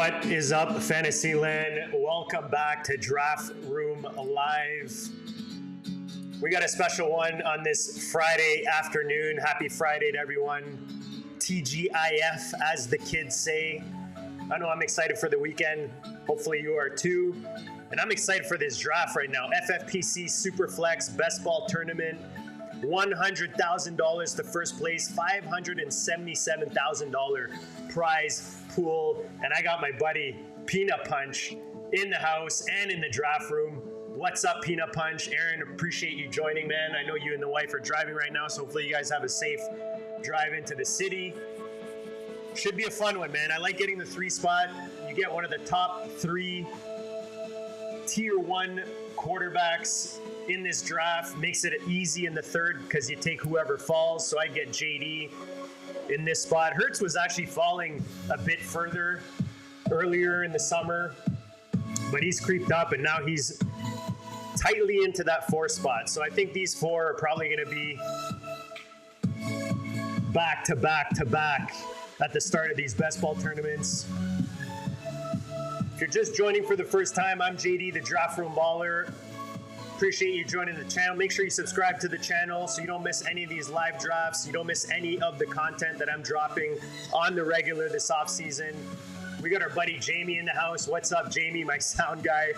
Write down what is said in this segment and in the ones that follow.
What is up, Fantasyland? Welcome back to Draft Room Live. We got a special one on this Friday afternoon. Happy Friday to everyone. TGIF, as the kids say. I know I'm excited for the weekend. Hopefully you are too. And I'm excited for this draft right now. FFPC Superflex Best Ball Tournament. $100,000 to first place, $577,000 prize pool. And I got my buddy Peanut Punch in the house and in the draft room. What's up, Peanut Punch? Aaron, appreciate you joining, man. I know you and the wife are driving right now, so hopefully you guys have a safe drive into the city. Should be a fun one, man. I like getting the 3 spot. You get one of the top 3 tier 1 quarterbacks in this draft. Makes it easy in the 3rd because you take whoever falls. So I get JD in this spot. Hurts was actually falling a bit further earlier in the summer, but he's creeped up and now he's tightly into that 4 spot. So I think these 4 are probably going to be back to back to back at the start of these best ball tournaments. If you're just joining for the first time, I'm JD, the Draft Room Baller. Appreciate you joining the channel. Make sure you subscribe to the channel so you don't miss any of these live drafts. You don't miss any of the content that I'm dropping on the regular this off season. We got our buddy Jamie in the house. What's up, Jamie, my sound guy?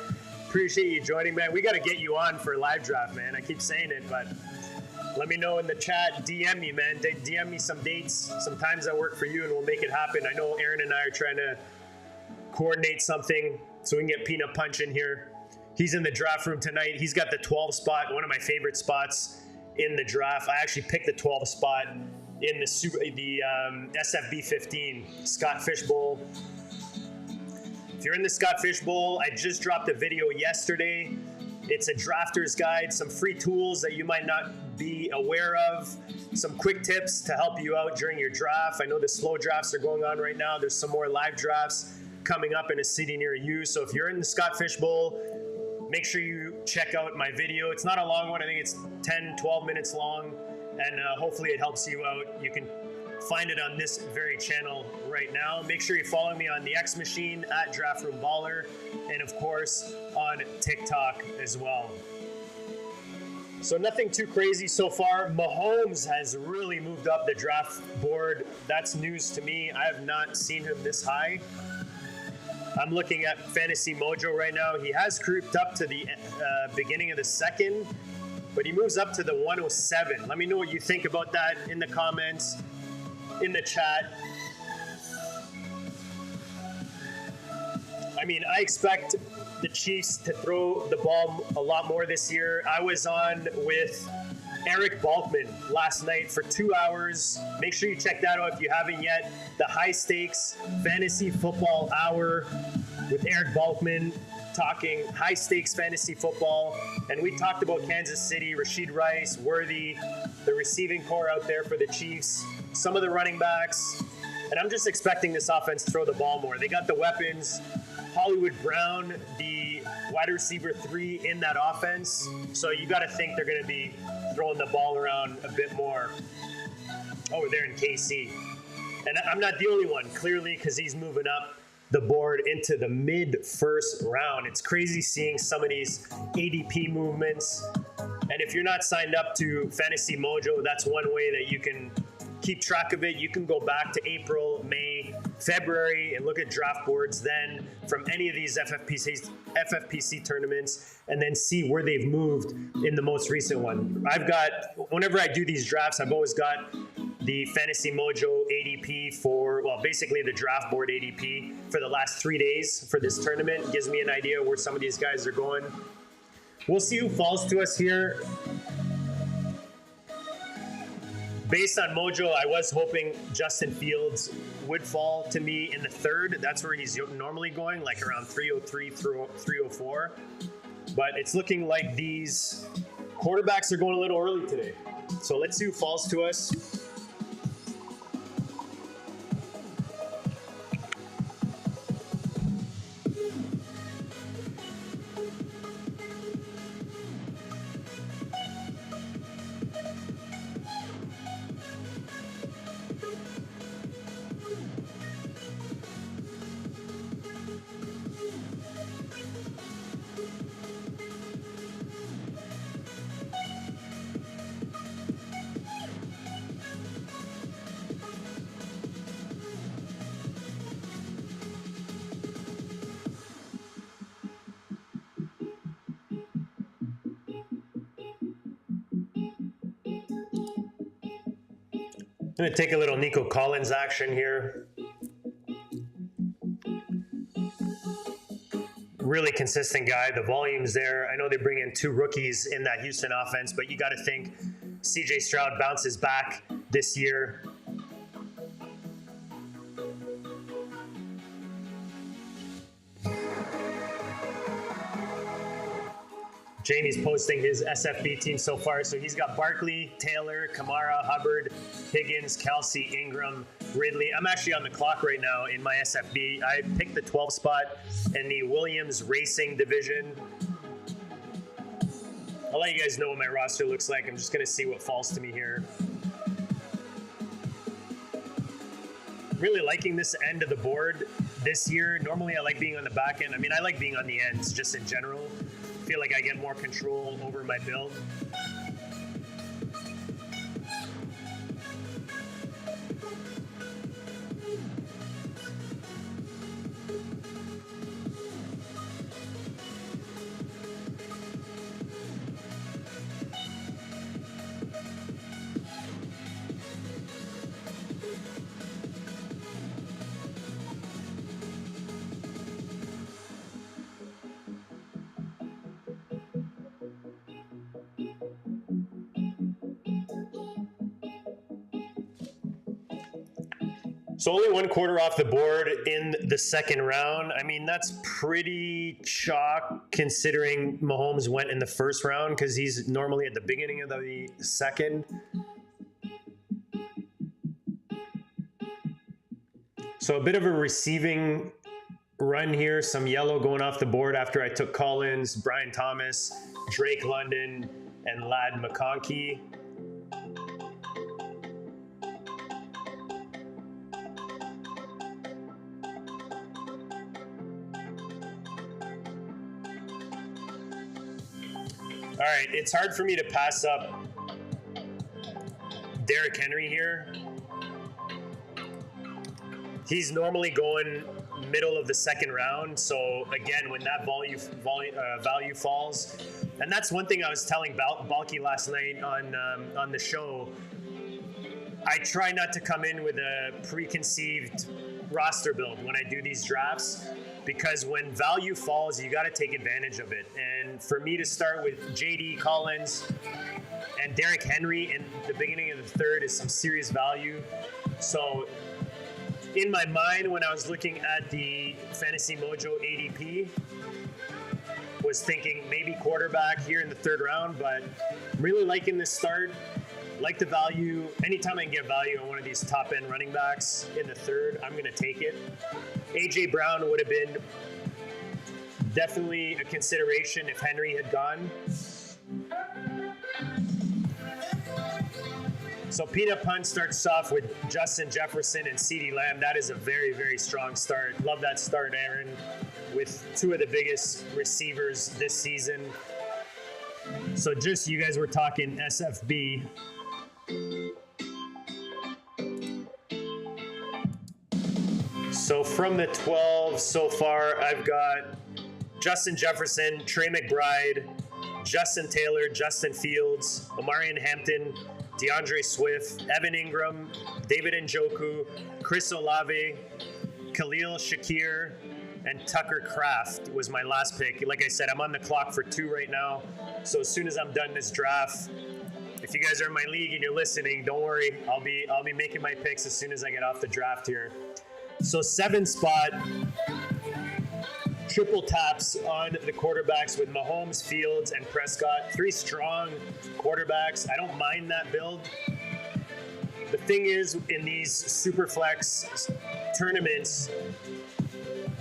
Appreciate you joining, man. We got to get you on for a live draft, man. I keep saying it, but let me know in the chat. DM me, man. DM me some dates, some times that work for you, and we'll make it happen. I know Aaron and I are trying to coordinate something so we can get Peanut Punch in here. He's in the draft room tonight. He's got the 12 spot, one of my favorite spots in the draft. I actually picked the 12 spot in the SFB 15 Scott Fish Bowl. If you're in the Scott Fish Bowl, I just dropped a video yesterday. It's a drafter's guide, some free tools that you might not be aware of, some quick tips to help you out during your draft. I know the slow drafts are going on right now. There's some more live drafts coming up in a city near you. So if you're in the Scott Fish Bowl, make sure you check out my video. It's not a long one. I think it's 10, 12 minutes long, and hopefully it helps you out. You can find it on this very channel right now. Make sure you're following me on the X Machine at Draft Room Baller, and of course on TikTok as well. So nothing too crazy so far. Mahomes has really moved up the draft board. That's news to me. I have not seen him this high. I'm looking at Fantasy Mojo right now. He has creeped up to the beginning of the 2nd, but he moves up to the 107. Let me know what you think about that in the comments, in the chat. I mean, I expect the Chiefs to throw the ball a lot more this year. I was on with Eric Balkman last night for 2 hours. Make sure you check that out if you haven't yet. The High Stakes Fantasy Football Hour with Eric Balkman, talking high stakes fantasy football. And we talked about Kansas City, Rashid Rice, Worthy, the receiving core out there for the Chiefs, some of the running backs. And I'm just expecting this offense to throw the ball more. They got the weapons. Hollywood Brown, the wide receiver 3 in that offense. So you got to think they're going to be throwing the ball around a bit more over there in KC. And I'm not the only one, clearly, because he's moving up the board into the mid-first round. It's crazy seeing some of these ADP movements. And if you're not signed up to Fantasy Mojo, that's one way that you can keep track of it. You can go back to April, May, February, and look at draft boards then from any of these FFPC tournaments, and then see where they've moved in the most recent one. Whenever I do these drafts, I've always got the Fantasy Mojo ADP for, well, basically the draft board ADP for the last 3 days for this tournament. It gives me an idea where some of these guys are going. We'll see who falls to us here. Based on Mojo, I was hoping Justin Fields would fall to me in the 3rd. That's where he's normally going, like around 303 through 304. But it's looking like these quarterbacks are going a little early today. So let's see who falls to us. gonna take a little Nico Collins action here. Really consistent guy. The volume's there. I know they bring in 2 rookies in that Houston offense, but you got to think CJ Stroud bounces back this year. Jamie's posting his SFB team so far. So he's got Barkley, Taylor, Kamara, Hubbard, Higgins, Kelsey, Ingram, Ridley. I'm actually on the clock right now in my SFB. I picked the 12 spot in the Williams Racing division. I'll let you guys know what my roster looks like. I'm just going to see what falls to me here. Really liking this end of the board this year. Normally I like being on the back end. I mean, I like being on the ends just in general. I feel like I get more control over my build. So only 1 quarter off the board in the second round. I mean, that's pretty chalk considering Mahomes went in the first round because he's normally at the beginning of the second. So a bit of a receiving run here. Some yellow going off the board after I took Collins, Brian Thomas, Drake London, and Ladd McConkey. All right, it's hard for me to pass up Derrick Henry here. He's normally going middle of the second round. So again, when that value falls, and that's one thing I was telling Balky last night on the show. I try not to come in with a preconceived roster build when I do these drafts, because when value falls, you got to take advantage of it. And for me to start with JD Collins and Derrick Henry in the beginning of the third is some serious value. So in my mind, when I was looking at the Fantasy Mojo ADP, was thinking maybe quarterback here in the third round, but really liking this start. Like the value. Anytime I can get value on one of these top end running backs in the third, I'm going to take it. AJ Brown would have been definitely a consideration if Henry had gone. So Peanut Punt starts off with Justin Jefferson and CeeDee Lamb. That is a very, very strong start. Love that start, Aaron, with 2 of the biggest receivers this season. So just, you guys were talking SFB. So from the 12 so far, I've got Justin Jefferson, Trey McBride, Justin Taylor, Justin Fields, Omarion Hampton, DeAndre Swift, Evan Ingram, David Njoku, Chris Olave, Khalil Shakir, and Tucker Kraft was my last pick. Like I said, I'm on the clock for 2 right now. So as soon as I'm done this draft, if you guys are in my league and you're listening, don't worry. I'll be making my picks as soon as I get off the draft here. So 7 spot, triple taps on the quarterbacks with Mahomes, Fields, and Prescott. 3 strong quarterbacks. I don't mind that build. The thing is, in these Superflex tournaments,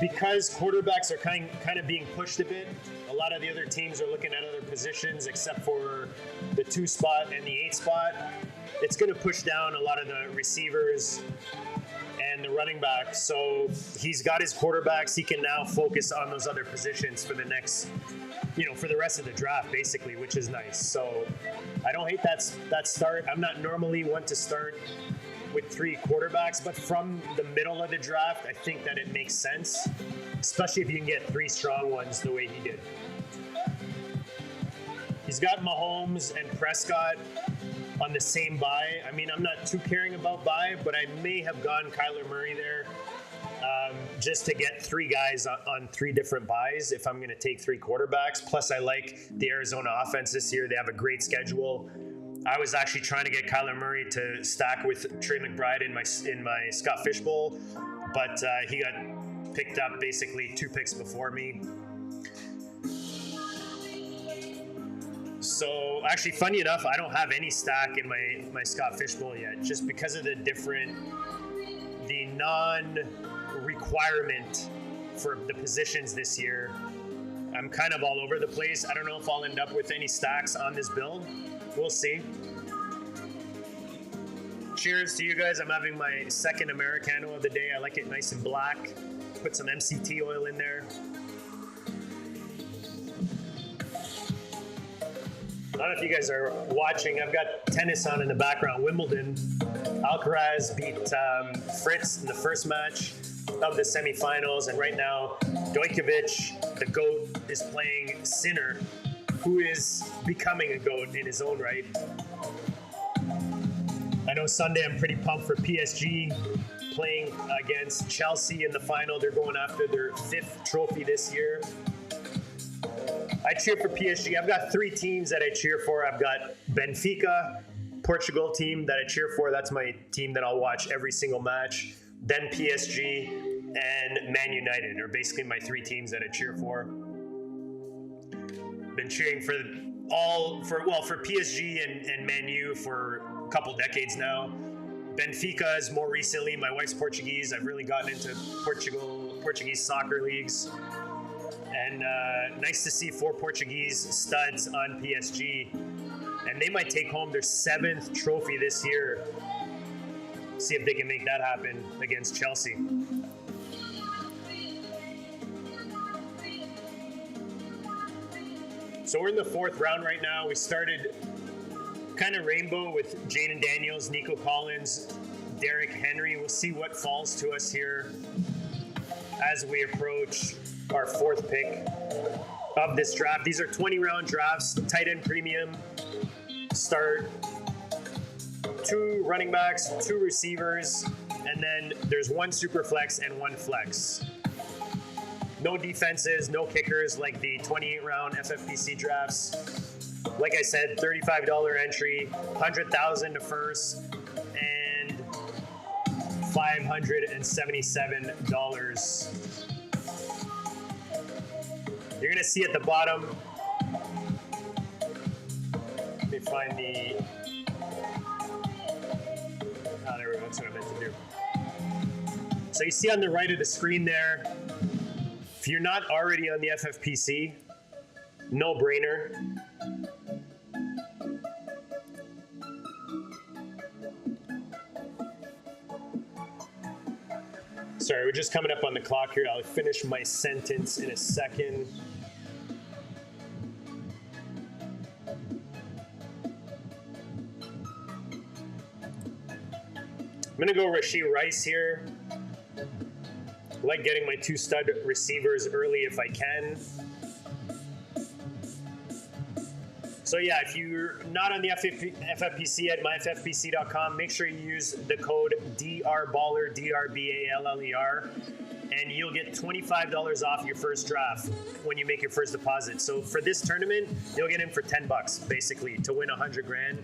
because quarterbacks are kind of being pushed a bit, a lot of the other teams are looking at other positions except for the 2 spot and the 8 spot. It's going to push down a lot of the receivers and the running back. So he's got his quarterbacks. He can now focus on those other positions for the next, for the rest of the draft, basically, which is nice. So I don't hate that start. I'm not normally one to start with 3 quarterbacks, but from the middle of the draft, I think that it makes sense, especially if you can get 3 strong ones the way he did. He's got Mahomes and Prescott on the same bye. I mean, I'm not too caring about bye, but I may have gone Kyler Murray there just to get three guys on three different buys if I'm going to take three quarterbacks. Plus, I like the Arizona offense this year. They have a great schedule. I was actually trying to get Kyler Murray to stack with Trey McBride in my Scott Fishbowl, but he got picked up basically 2 picks before me. So actually, funny enough, I don't have any stack in my Scott Fishbowl yet, just because of the non-requirement for the positions this year. I'm kind of all over the place. I don't know if I'll end up with any stacks on this build. We'll see. Cheers to you guys. I'm having my second Americano of the day. I like it nice and black. Put some MCT oil in there. I don't know if you guys are watching. I've got tennis on in the background. Wimbledon. Alcaraz beat Fritz in the first match of the semifinals. And right now, Djokovic, the GOAT, is playing Sinner, who is becoming a GOAT in his own right. I know Sunday I'm pretty pumped for PSG playing against Chelsea in the final. They're going after their 5th trophy this year. I cheer for PSG. I've got 3 teams that I cheer for. I've got Benfica, Portugal team that I cheer for. That's my team that I'll watch every single match. Then PSG and Man United are basically my 3 teams that I cheer for. Been cheering for PSG and Man U for a couple decades now. Benfica is more recently. My wife's Portuguese. I've really gotten into Portuguese soccer leagues. And nice to see 4 Portuguese studs on PSG. And they might take home their 7th trophy this year. See if they can make that happen against Chelsea. So we're in the 4th round right now. We started kind of rainbow with Jaden Daniels, Nico Collins, Derrick Henry. We'll see what falls to us here as we approach our 4th pick of this draft. These are 20-round drafts, tight end premium. Start 2 running backs, 2 receivers, and then there's 1 super flex and 1 flex. No defenses, no kickers like the 28-round FFPC drafts. Like I said, $35 entry, $100,000 to first, and $577. You're gonna see at the bottom. Let me find the. Oh, there we go. That's what I meant to do. So you see on the right of the screen there. If you're not already on the FFPC, no brainer. Sorry, we're just coming up on the clock here. I'll finish my sentence in a second. I'm gonna go Rashee Rice here. I like getting my 2 stud receivers early if I can. So yeah, if you're not on the FFPC at myffpc.com, make sure you use the code DRBALLER, DRBALLER, and you'll get $25 off your first draft when you make your first deposit. So for this tournament, you'll get in for $10 basically to win $100 grand.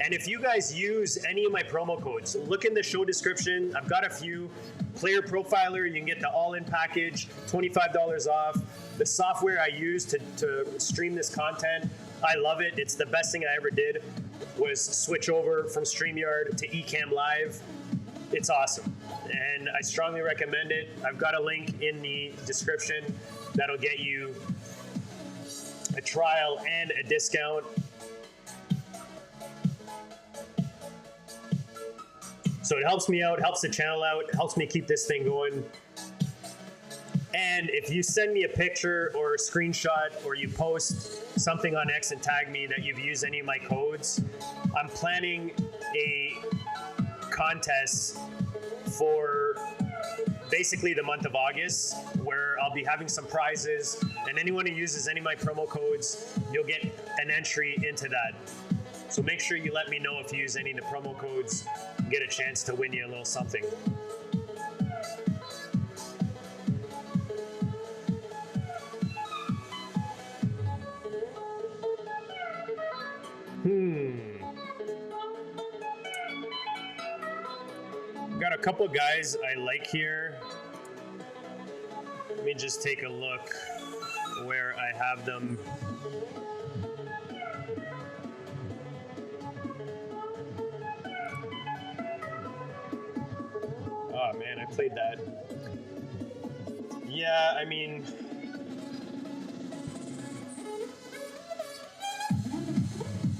And if you guys use any of my promo codes, look in the show description. I've got a few. Player Profiler, you can get the all-in package, $25 off. The software I use to stream this content, I love it. It's the best thing I ever did, was switch over from StreamYard to Ecamm Live. It's awesome, and I strongly recommend it. I've got a link in the description that'll get you a trial and a discount. So it helps me out, helps the channel out, helps me keep this thing going. And if you send me a picture or a screenshot, or you post something on X and tag me that you've used any of my codes, I'm planning a contest for basically the month of August, where I'll be having some prizes, and anyone who uses any of my promo codes, you'll get an entry into that. So make sure you let me know if you use any of the promo codes, get a chance to win you a little something. Got a couple guys I like here. Let me just take a look where I have them. Oh man, I played that. Yeah, I mean,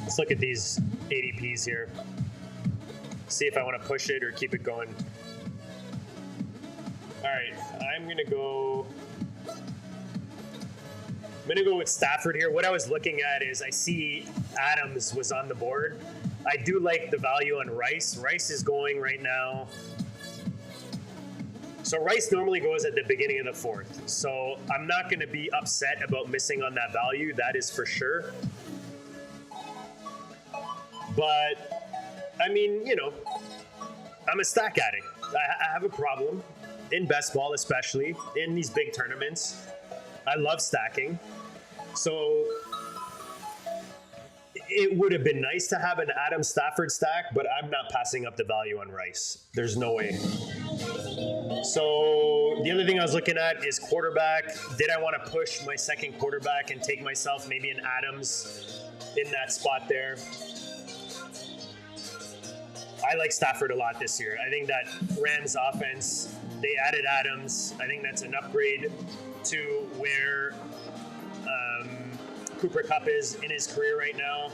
let's look at these ADPs here. See if I want to push it or keep it going. All right, I'm gonna go with Stafford here. What I was looking at is I see Adams was on the board. I do like the value on Rice. Rice is going right now. So Rice normally goes at the beginning of the fourth. So I'm not gonna be upset about missing on that value, that is for sure. But I mean, you know, I'm a stack addict. I have a problem in best ball, especially in these big tournaments. I love stacking. So it would have been nice to have an Adam Stafford stack, but I'm not passing up the value on Rice. There's no way. So the other thing I was looking at is quarterback. Did I want to push my second quarterback and take myself maybe an Adams in that spot there? I like Stafford a lot this year. I think that Rams offense, they added Adams. I think that's an upgrade to where Cooper Kupp is in his career right now.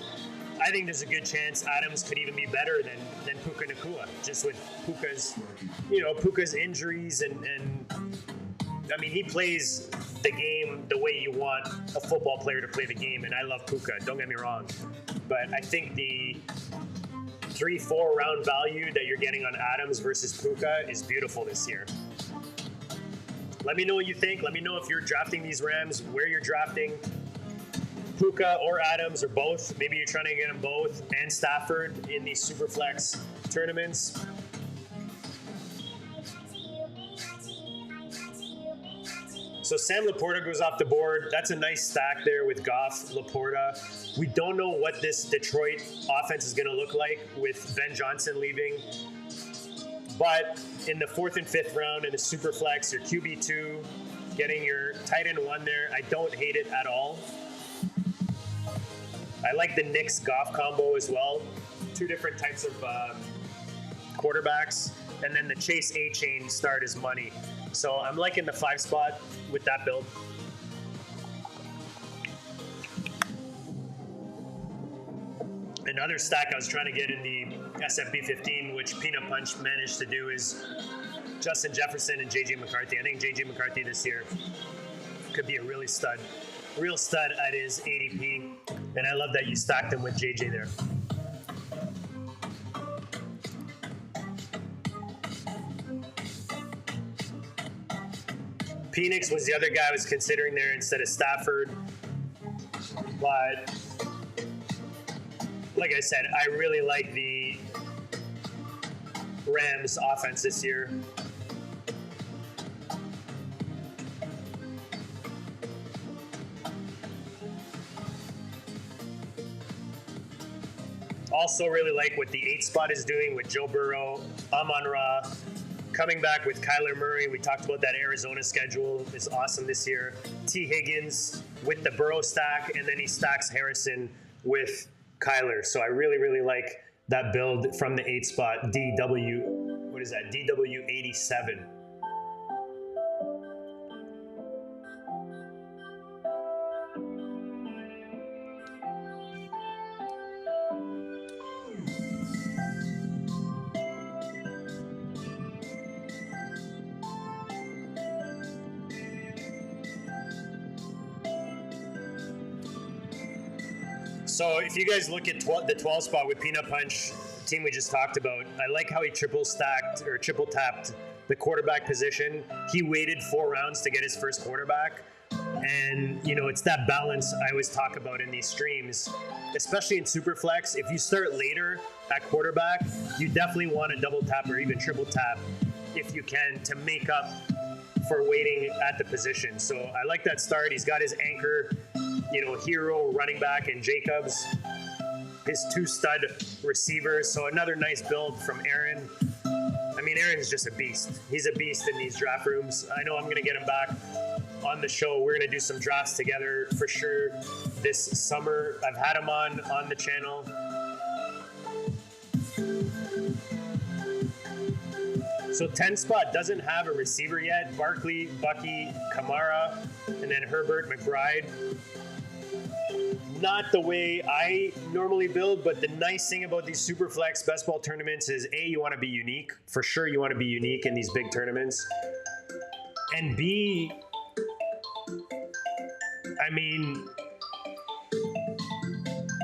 I think there's a good chance Adams could even be better than Puka Nacua, just with Puka's injuries and I mean, he plays the game the way you want a football player to play the game, and I love Puka, don't get me wrong. But I think the 3-4 round value that you're getting on Adams versus Puka is beautiful this year. Let me know what you think. Let me know if you're drafting these Rams, where you're drafting Puka or Adams or both. Maybe you're trying to get them both and Stafford in these Superflex tournaments. So Sam Laporta goes off the board. That's a nice stack there with Goff, Laporta. We don't know what this Detroit offense is going to look like with Ben Johnson leaving. But in the 4th and 5th round in the Superflex, your QB2, getting your tight end 1 there, I don't hate it at all. I like the Knicks Goff combo as well. 2 different types of quarterbacks. And then the Chase A-Chain start is money. So I'm liking the 5 spot with that build. Another stack I was trying to get in the SFB 15, which Peanut Punch managed to do, is Justin Jefferson and JJ McCarthy. I think JJ McCarthy this year could be a real stud at his ADP. And I love that you stacked him with JJ there. Penix was the other guy I was considering there instead of Stafford. But like I said, I really like the Rams offense this year. Also really like what the 8 spot is doing with Joe Burrow, Amon-Ra, coming back with Kyler Murray. We talked about that Arizona schedule. It's awesome this year. T. Higgins with the Burrow stack, and then he stacks Harrison with Kyler. So I really, really like that build from the 8 spot, DW87. So if you guys look at the 12 spot with Peanut Punch, the team we just talked about, I like how he triple stacked or triple tapped the quarterback position. He waited 4 rounds to get his first quarterback. And, you know, it's that balance I always talk about in these streams, especially in Superflex. If you start later at quarterback, you definitely want to double tap or even triple tap if you can to make up for waiting at the position. So I like that start. He's got his anchor, you know, hero running back and Jacobs, his 2 stud receivers. So another nice build from Aaron. I mean, Aaron's just a beast. He's a beast in these draft rooms. I know I'm going to get him back on the show. We're going to do some drafts together for sure this summer. I've had him on the channel. So 10 spot doesn't have a receiver yet. Barkley, Bucky, Kamara, and then Herbert, McBride. Not the way I normally build, but the nice thing about these Superflex Best Ball tournaments is A, you want to be unique. For sure you want to be unique in these big tournaments. And B, I mean,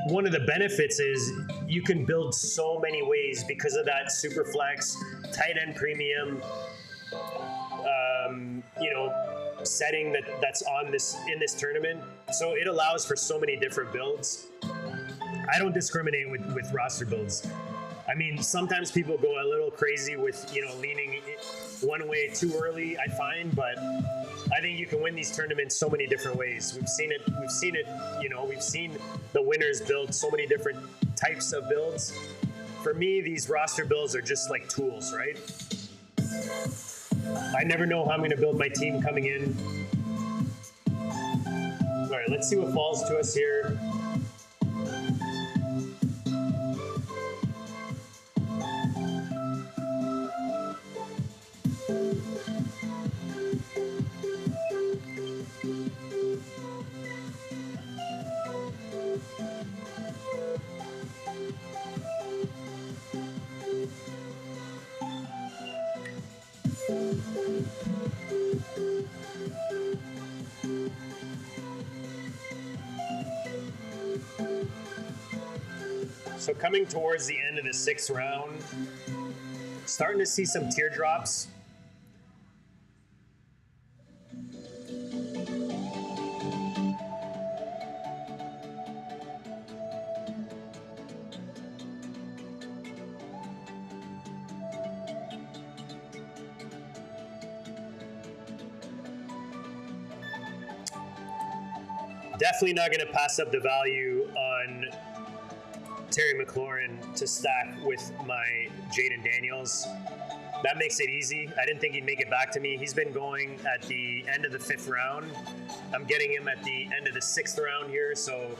one of the benefits is you can build so many ways because of that Superflex tight end premium, you know, setting that's on this in this tournament. So it allows for so many different builds. I don't discriminate with roster builds. I mean, sometimes people go a little crazy with, you know, leaning one way too early, I find, but I think you can win these tournaments so many different ways. We've seen it, you know, we've seen the winners build so many different types of builds. For me, these roster builds are just like tools, right? I never know how I'm going to build my team coming in. All right, let's see what falls to us here. So coming towards the end of the 6th round, starting to see some teardrops. Definitely not going to pass up the value on Terry McLaurin to stack with my Jaden Daniels. That makes it easy. I didn't think he'd make it back to me. He's been going at the end of the 5th round. I'm getting him at the end of the 6th round here, so,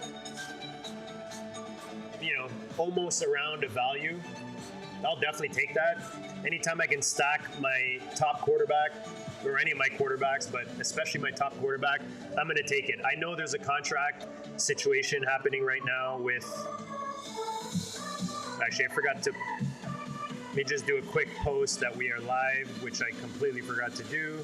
you know, almost a round of value. I'll definitely take that. Anytime I can stack my top quarterback, or any of my quarterbacks, but especially my top quarterback, I'm going to take it. I know there's a contract situation happening right now with... Actually, I forgot to... Let me just do a quick post that we are live, which I completely forgot to do.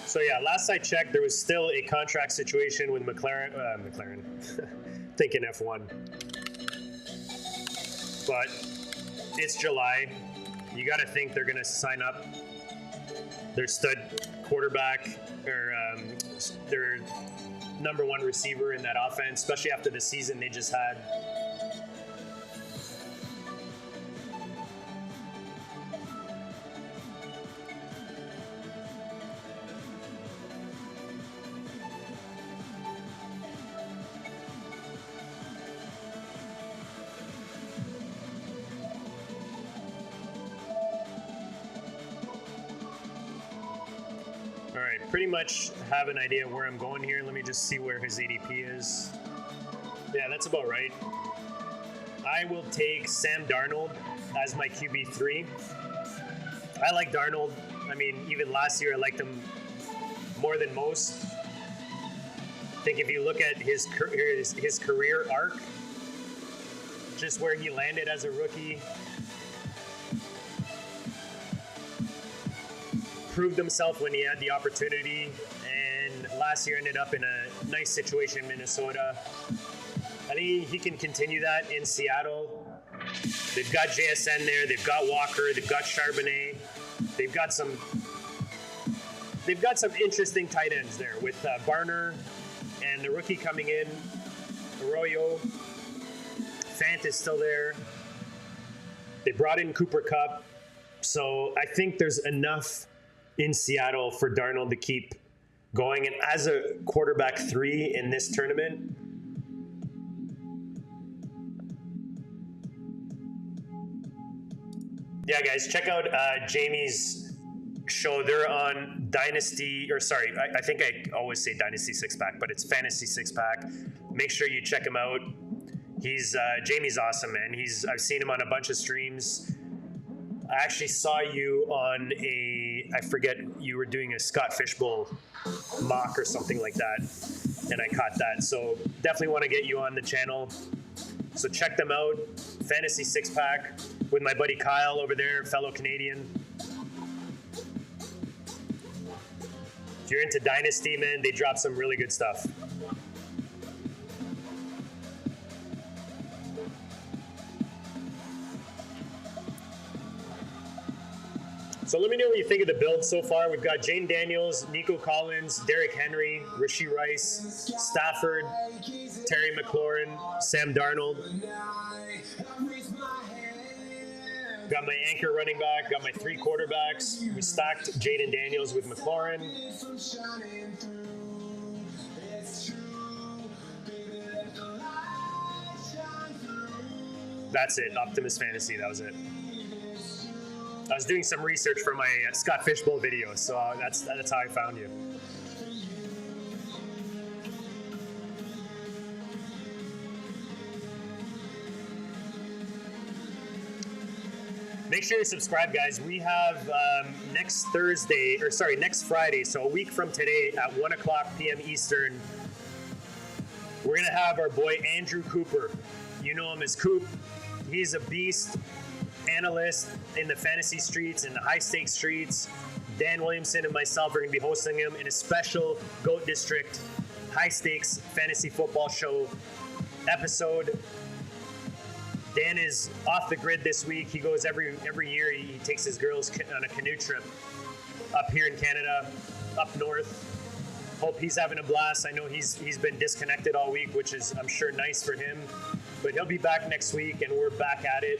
So yeah, last I checked, there was still a contract situation with McLaren, thinking F1. But it's July. You got to think they're going to sign up their stud quarterback or their number 1 receiver in that offense, especially after the season they just had. Pretty much have an idea where I'm going here. Let me just see where his ADP is. Yeah, that's about right. I will take Sam Darnold as my QB3. I like Darnold. I mean, even last year I liked him more than most. I think if you look at his career arc, just where he landed as a rookie, proved himself when he had the opportunity, and last year ended up in a nice situation in Minnesota. I think he can continue that in Seattle. They've got JSN there, they've got Walker, they've got Charbonnet, they've got some interesting tight ends there with Barner and the rookie coming in, Arroyo. Fant is still there. They brought in Cooper Kupp. So I think there's enough in Seattle for Darnold to keep going. And as a quarterback 3 in this tournament, yeah, guys, check out Jamie's show. They're on Dynasty, or sorry, I think I always say Dynasty Six Pack, but it's Fantasy Six Pack. Make sure you check him out. Jamie's awesome, man. I've seen him on a bunch of streams. I actually saw you on I forget, you were doing a Scott Fishbowl mock or something like that, and I caught that. So definitely want to get you on the channel. So check them out. Fantasy Six Pack with my buddy Kyle over there, fellow Canadian. If you're into Dynasty, man, they drop some really good stuff. So let me know what you think of the build so far. We've got Jane Daniels, Nico Collins, Derrick Henry, Rashee Rice, Stafford, Terry McLaurin, Sam Darnold. Got my anchor running back, got my 3 quarterbacks. We stacked Jaden Daniels with McLaurin. That's it, Optimus Fantasy, that was it. I was doing some research for my Scott Fishbowl video, so that's how I found you. Make sure you subscribe, guys. We have next Friday, so a week from today at 1 o'clock p.m. Eastern, we're going to have our boy Andrew Cooper. You know him as Coop. He's a beast. Analyst in the fantasy streets and the high stakes streets. Dan Williamson and myself are going to be hosting him in a special GOAT District high stakes fantasy football show episode. Dan is off the grid this week. He goes every year. He takes his girls on a canoe trip up here in Canada, up north. Hope he's having a blast. I know he's been disconnected all week, which is, I'm sure, nice for him. But he'll be back next week, and we're back at it.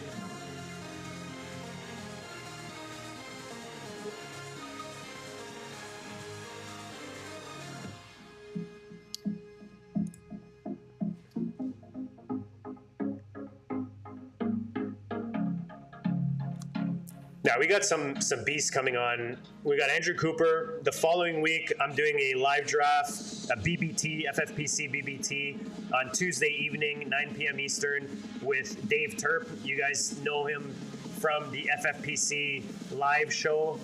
Now, we got some beasts coming on. We got Andrew Cooper. The following week, I'm doing a live draft, a BBT, FFPC BBT, on Tuesday evening, 9 p.m. Eastern, with Dave Turp. You guys know him from the FFPC live show.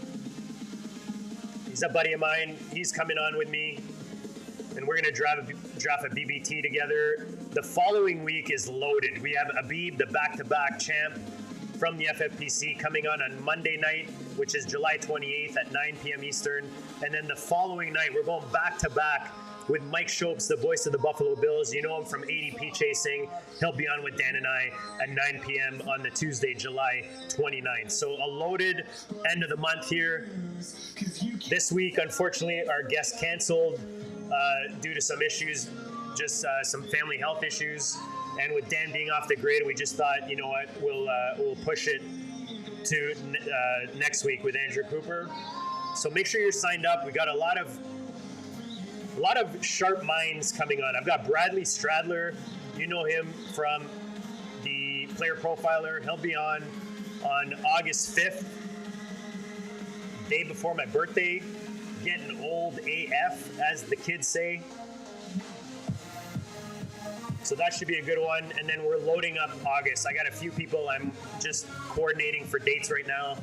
He's a buddy of mine. He's coming on with me, and we're going to draft a BBT together. The following week is loaded. We have Abib, the back-to-back champ from the FFPC, coming on Monday night, which is July 28th at 9 p.m. Eastern. And then the following night, we're going back-to-back with Mike Shopes, the voice of the Buffalo Bills. You know him from ADP Chasing. He'll be on with Dan and I at 9 p.m. on the Tuesday, July 29th. So a loaded end of the month here. This week, unfortunately, our guest canceled due to some issues, just some family health issues. And with Dan being off the grid, we just thought, you know what, we'll push it to next week with Andrew Cooper. So make sure you're signed up. We got a lot of sharp minds coming on. I've got Bradley Stradler. You know him from the Player Profiler. He'll be on August 5th, day before my birthday. Getting old AF, as the kids say. So that should be a good one. And then we're loading up August. I got a few people I'm just coordinating for dates right now.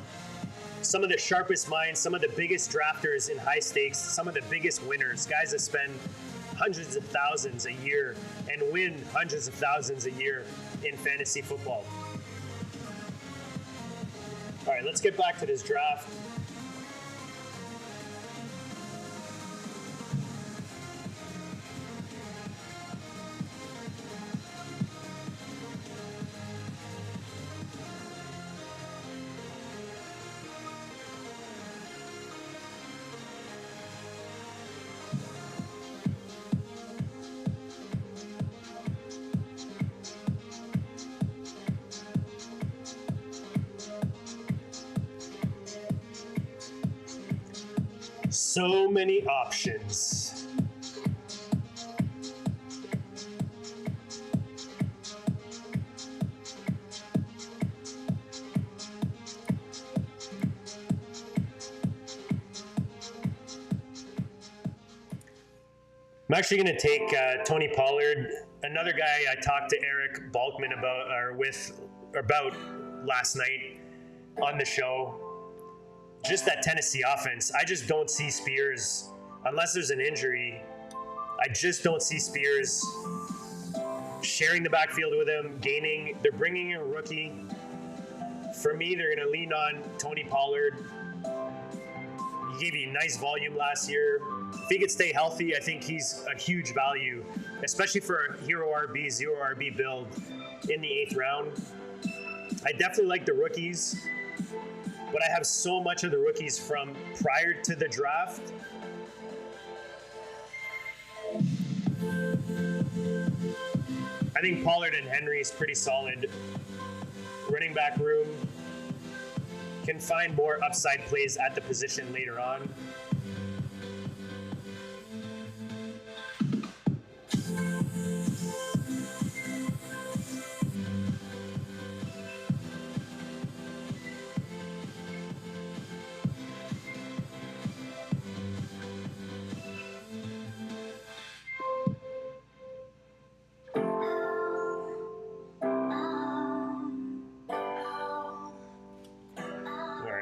some of the sharpest minds, some of the biggest drafters in high stakes, some of the biggest winners, guys that spend hundreds of thousands a year and win hundreds of thousands a year in fantasy football. All right, let's get back to this draft. So many options. I'm actually going to take Tony Pollard, another guy I talked to Eric Balkman about last night on the show. Just that Tennessee offense, I just don't see Spears, unless there's an injury, I just don't see Spears sharing the backfield with him, gaining. They're bringing in a rookie. For me, they're going to lean on Tony Pollard. He gave you nice volume last year. If he could stay healthy, I think he's a huge value, especially for a hero RB, zero RB build in the 8th round. I definitely like the rookies, but I have so much of the rookies from prior to the draft. I think Pollard and Henry is pretty solid. Running back room. Can find more upside plays at the position later on.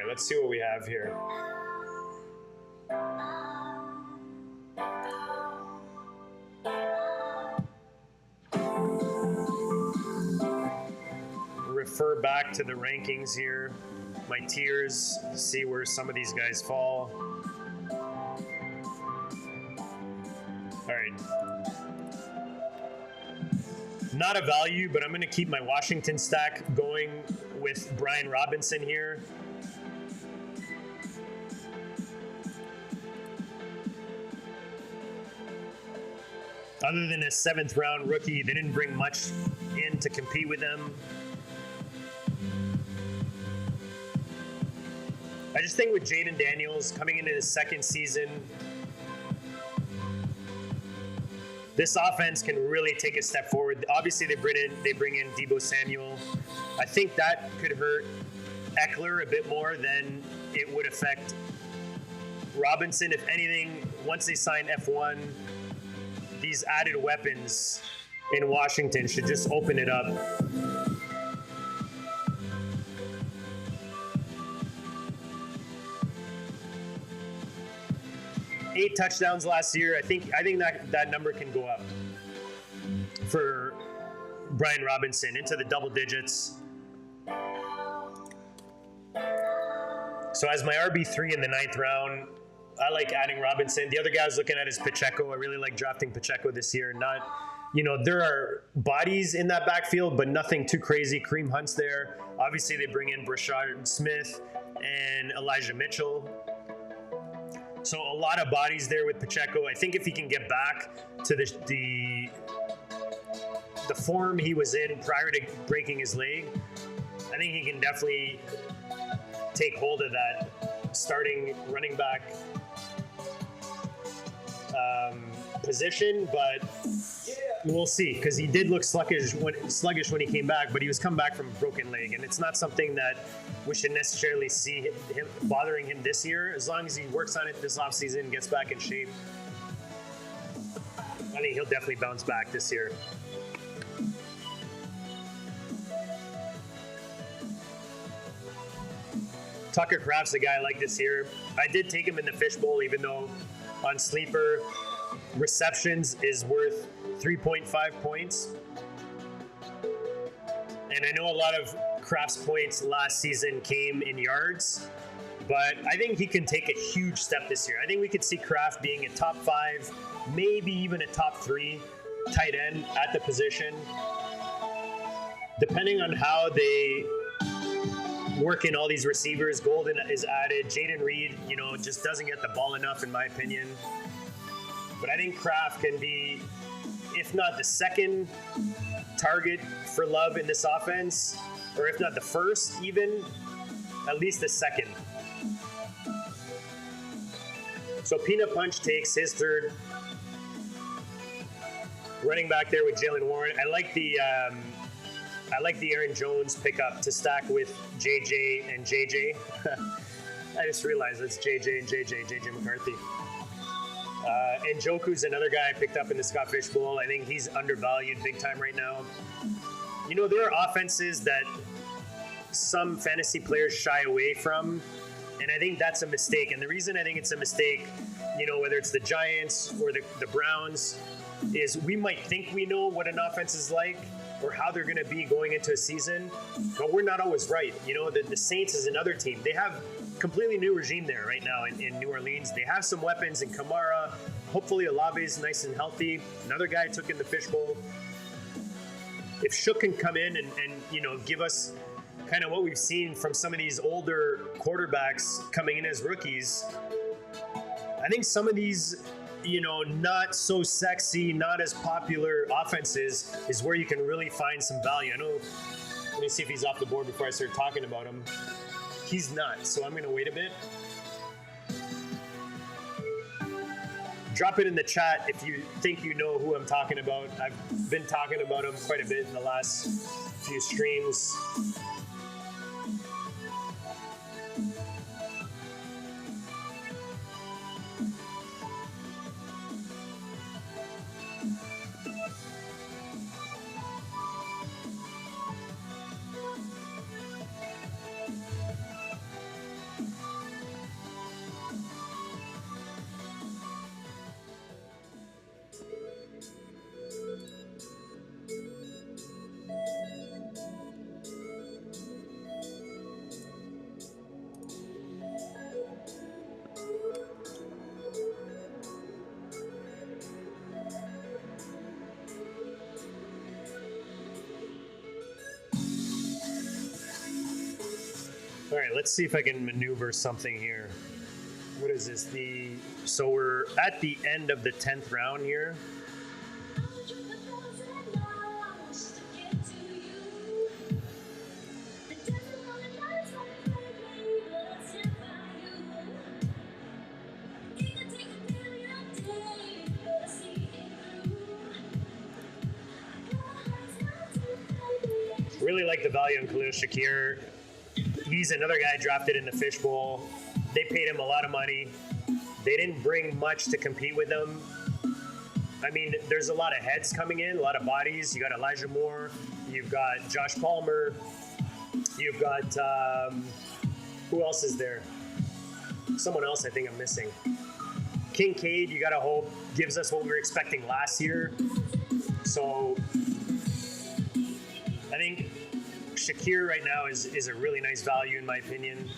Let's see what we have here. Refer back to the rankings here, my tiers, see where some of these guys fall. All right. Not a value, but I'm going to keep my Washington stack going with Brian Robinson here. Other than a 7th round rookie, they didn't bring much in to compete with them. I just think with Jaden Daniels coming into his 2nd season, this offense can really take a step forward. Obviously, they bring in Deebo Samuel. I think that could hurt Eckler a bit more than it would affect Robinson. If anything, once they sign F1, these added weapons in Washington should just open it up. Eight touchdowns last year. I think that number can go up for Brian Robinson into the double digits. So as my RB3 in the 9th round, I like adding Robinson. The other guy I was looking at is Pacheco. I really like drafting Pacheco this year. There are bodies in that backfield, but nothing too crazy. Kareem Hunt's there. Obviously, they bring in Brashard Smith and Elijah Mitchell. So a lot of bodies there with Pacheco. I think if he can get back to the form he was in prior to breaking his leg, I think he can definitely take hold of that starting running back position, but we'll see, because he did look sluggish when he came back, but he was coming back from a broken leg, and it's not something that we should necessarily see him bothering him this year. As long as he works on it this offseason, gets back in shape, I think he'll definitely bounce back this year. Tucker Kraft's a guy I like this year. I did take him in the fishbowl, even though on Sleeper, receptions is worth 3.5 points. And I know a lot of Kraft's points last season came in yards, but I think he can take a huge step this year. I think we could see Kraft being a top 5, maybe even a top 3 tight end at the position. Depending on how they work in all these receivers, Golden is added. Jaden Reed, just doesn't get the ball enough in my opinion. But I think Kraft can be, if not the second target for Love in this offense, or if not the first even, at least the second. So Peanut Punch takes his third. Running back there with Jalen Warren. I like the Aaron Jones pickup to stack with JJ and JJ. I just realized it's JJ and JJ McCarthy. And Joku's another guy I picked up in the Scott Fish Bowl. I think he's undervalued big time right now. There are offenses that some fantasy players shy away from, and I think that's a mistake. And the reason I think it's a mistake, whether it's the Giants or the Browns, is we might think we know what an offense is like or how they're going to be going into a season, but we're not always right. The Saints is another team. They have completely new regime there right now in New Orleans. They have some weapons in Kamara. Hopefully Olave's nice and healthy. Another guy I took in the fishbowl. If Shook can come in and give us kind of what we've seen from some of these older quarterbacks coming in as rookies, I think some of these not so sexy, not as popular offenses is where you can really find some value. Let me see if he's off the board before I start talking about him. He's not, so I'm going to wait a bit. Drop it in the chat if you think you know who I'm talking about. I've been talking about him quite a bit in the last few streams. All right, let's see if I can maneuver something here. What is this? So we're at the end of the 10th round here. Really like the value on Khalil Shakir. He's another guy drafted in the fishbowl. They paid him a lot of money. They didn't bring much to compete with him. I mean, there's a lot of heads coming in, a lot of bodies. You got Elijah Moore. You've got Josh Palmer. You've got, who else is there? Someone else I think I'm missing. Kincaid, you got to hope, gives us what we were expecting last year. So I think Shakir right now is a really nice value in my opinion.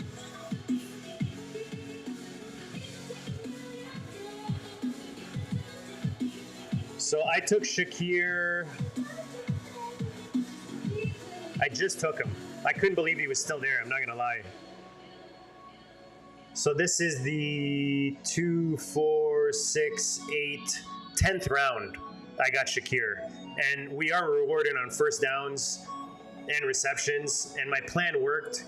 So I took Shakir. I just took him. I couldn't believe he was still there, I'm not gonna lie. So this is the 2, 4, 6, 8, 10th round. I got Shakir. And we are rewarded on first downs and receptions, and my plan worked.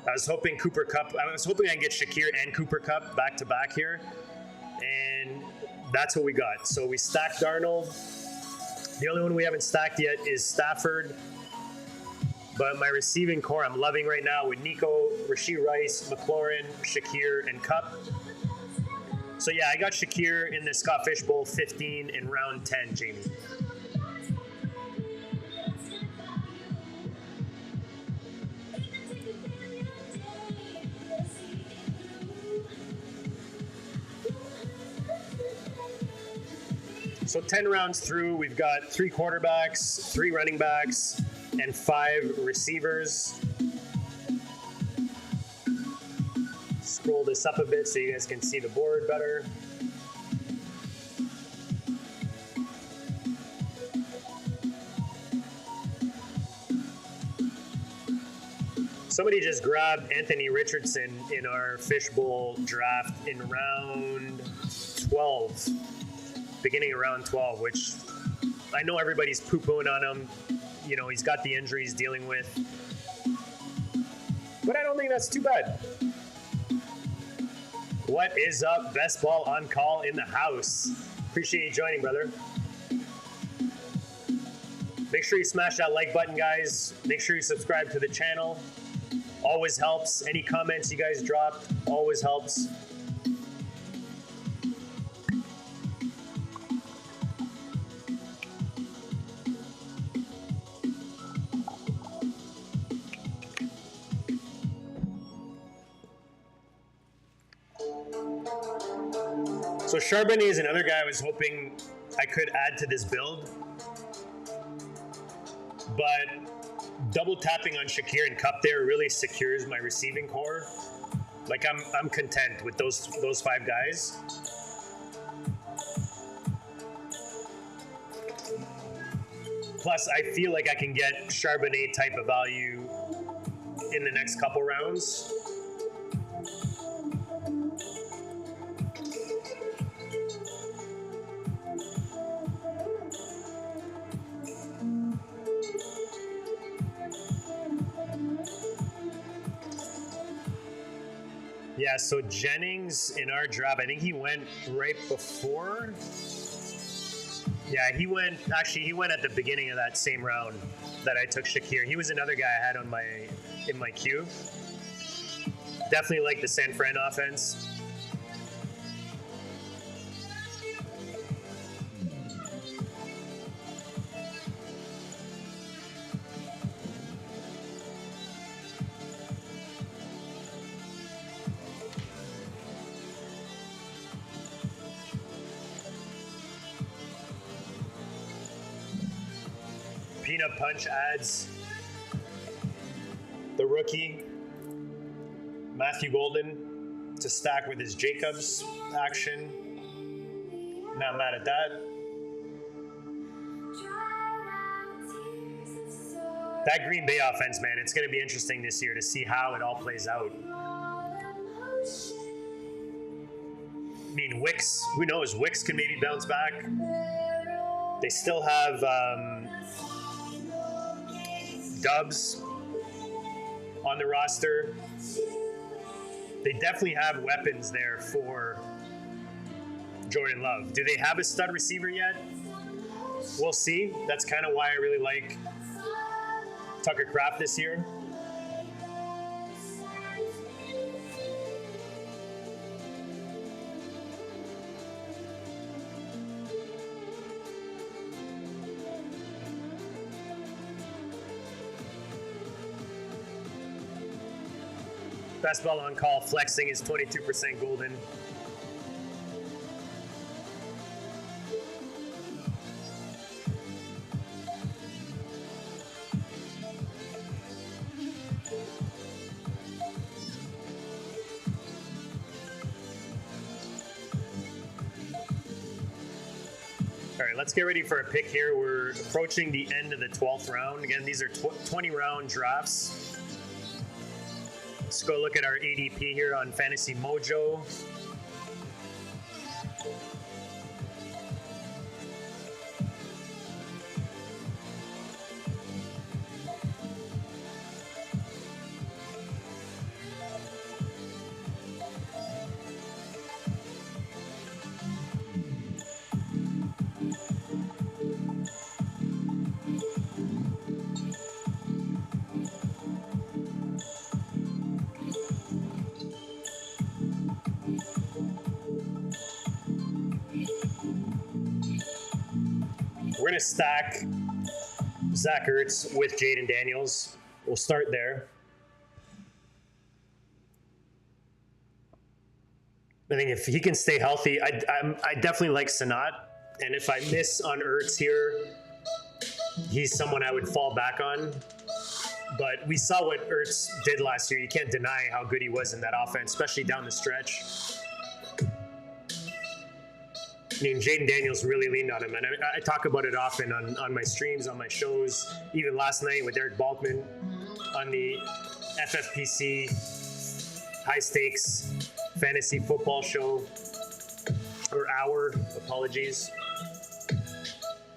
I was hoping I could get Shakir and Cooper Kupp back to back here, and that's what we got. So we stacked Darnold. The only one we haven't stacked yet is Stafford, but my receiving core I'm loving right now with Nico, Rashee Rice, McLaurin, Shakir, and Kupp. So yeah, I got Shakir in the Scott Fish Bowl 15 in round 10, Jamie. So 10 rounds through, we've got 3 quarterbacks, 3 running backs, and 5 receivers. Scroll this up a bit so you guys can see the board better. Somebody just grabbed Anthony Richardson in our fishbowl draft in round 12, beginning of round 12, which I know everybody's poo-pooing on him. You know, he's got the injury he's dealing with. But I don't think that's too bad. What is up? Best Ball on call in the house. Appreciate you joining, brother. Make sure you smash that like button, guys. Make sure you subscribe to the channel. Always helps. Any comments you guys drop always helps. So Charbonnet is another guy I was hoping I could add to this build, but double tapping on Shakir and Cup there really secures my receiving core. Like I'm content with those 5 guys. Plus, I feel like I can get Charbonnet type of value in the next couple rounds. Yeah, so Jennings in our draft, I think he went right before. Yeah, he went at the beginning of that same round that I took Shakir. He was another guy I had on in my queue. Definitely like the San Fran offense. Peanut Punch adds the rookie Matthew Golden to stack with his Jacobs action. Not mad at that. That Green Bay offense, man, it's going to be interesting this year to see how it all plays out. I mean, Wicks, who knows? Wicks can maybe bounce back. They still have Dubs on the roster. They definitely have weapons there for Jordan Love. Do they have a stud receiver yet? We'll see. That's kind of why I really like Tucker Kraft this year. Best Ball on call flexing is 22% golden. All right, let's get ready for a pick here. We're approaching the end of the 12th round. Again, these are 20 round drafts. Let's go look at our ADP here on Fantasy Mojo. We're going to stack Zach Ertz with Jaden Daniels. We'll start there. I think if he can stay healthy, I definitely like Sanat And if I miss on Ertz here, he's someone I would fall back on. But we saw what Ertz did last year. You can't deny how good he was in that offense, especially down the stretch. I mean, Jaden Daniels really leaned on him, and I talk about it often on my streams, on my shows, even last night with Eric Balkman on the FFPC high stakes fantasy football show, or hour, apologies.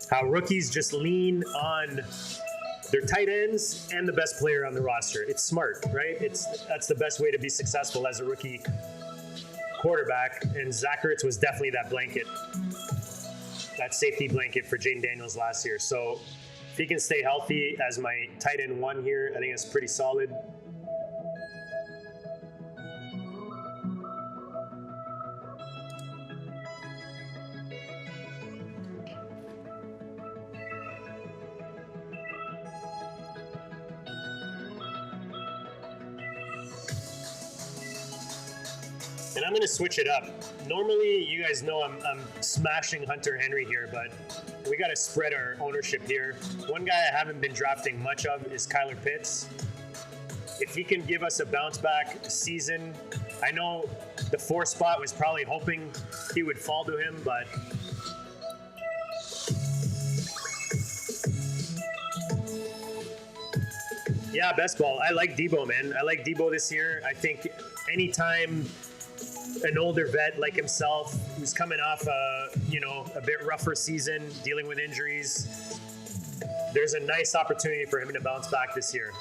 How rookies just lean on their tight ends and the best player on the roster. It's smart, right? That's the best way to be successful as a rookie quarterback, and Zach Ertz was definitely that blanket, that safety blanket for Jaden Daniels last year. So if he can stay healthy as my tight end one here, I think that's pretty solid. And I'm going to switch it up. Normally, you guys know I'm smashing Hunter Henry here, but we got to spread our ownership here. One guy I haven't been drafting much of is Kyler Pitts. If he can give us a bounce back season, I know the 4 spot was probably hoping he would fall to him, but yeah, best ball. I like Debo, man. I like Debo this year. I think anytime an older vet like himself, who's coming off a bit rougher season, dealing with injuries, there's a nice opportunity for him to bounce back this year.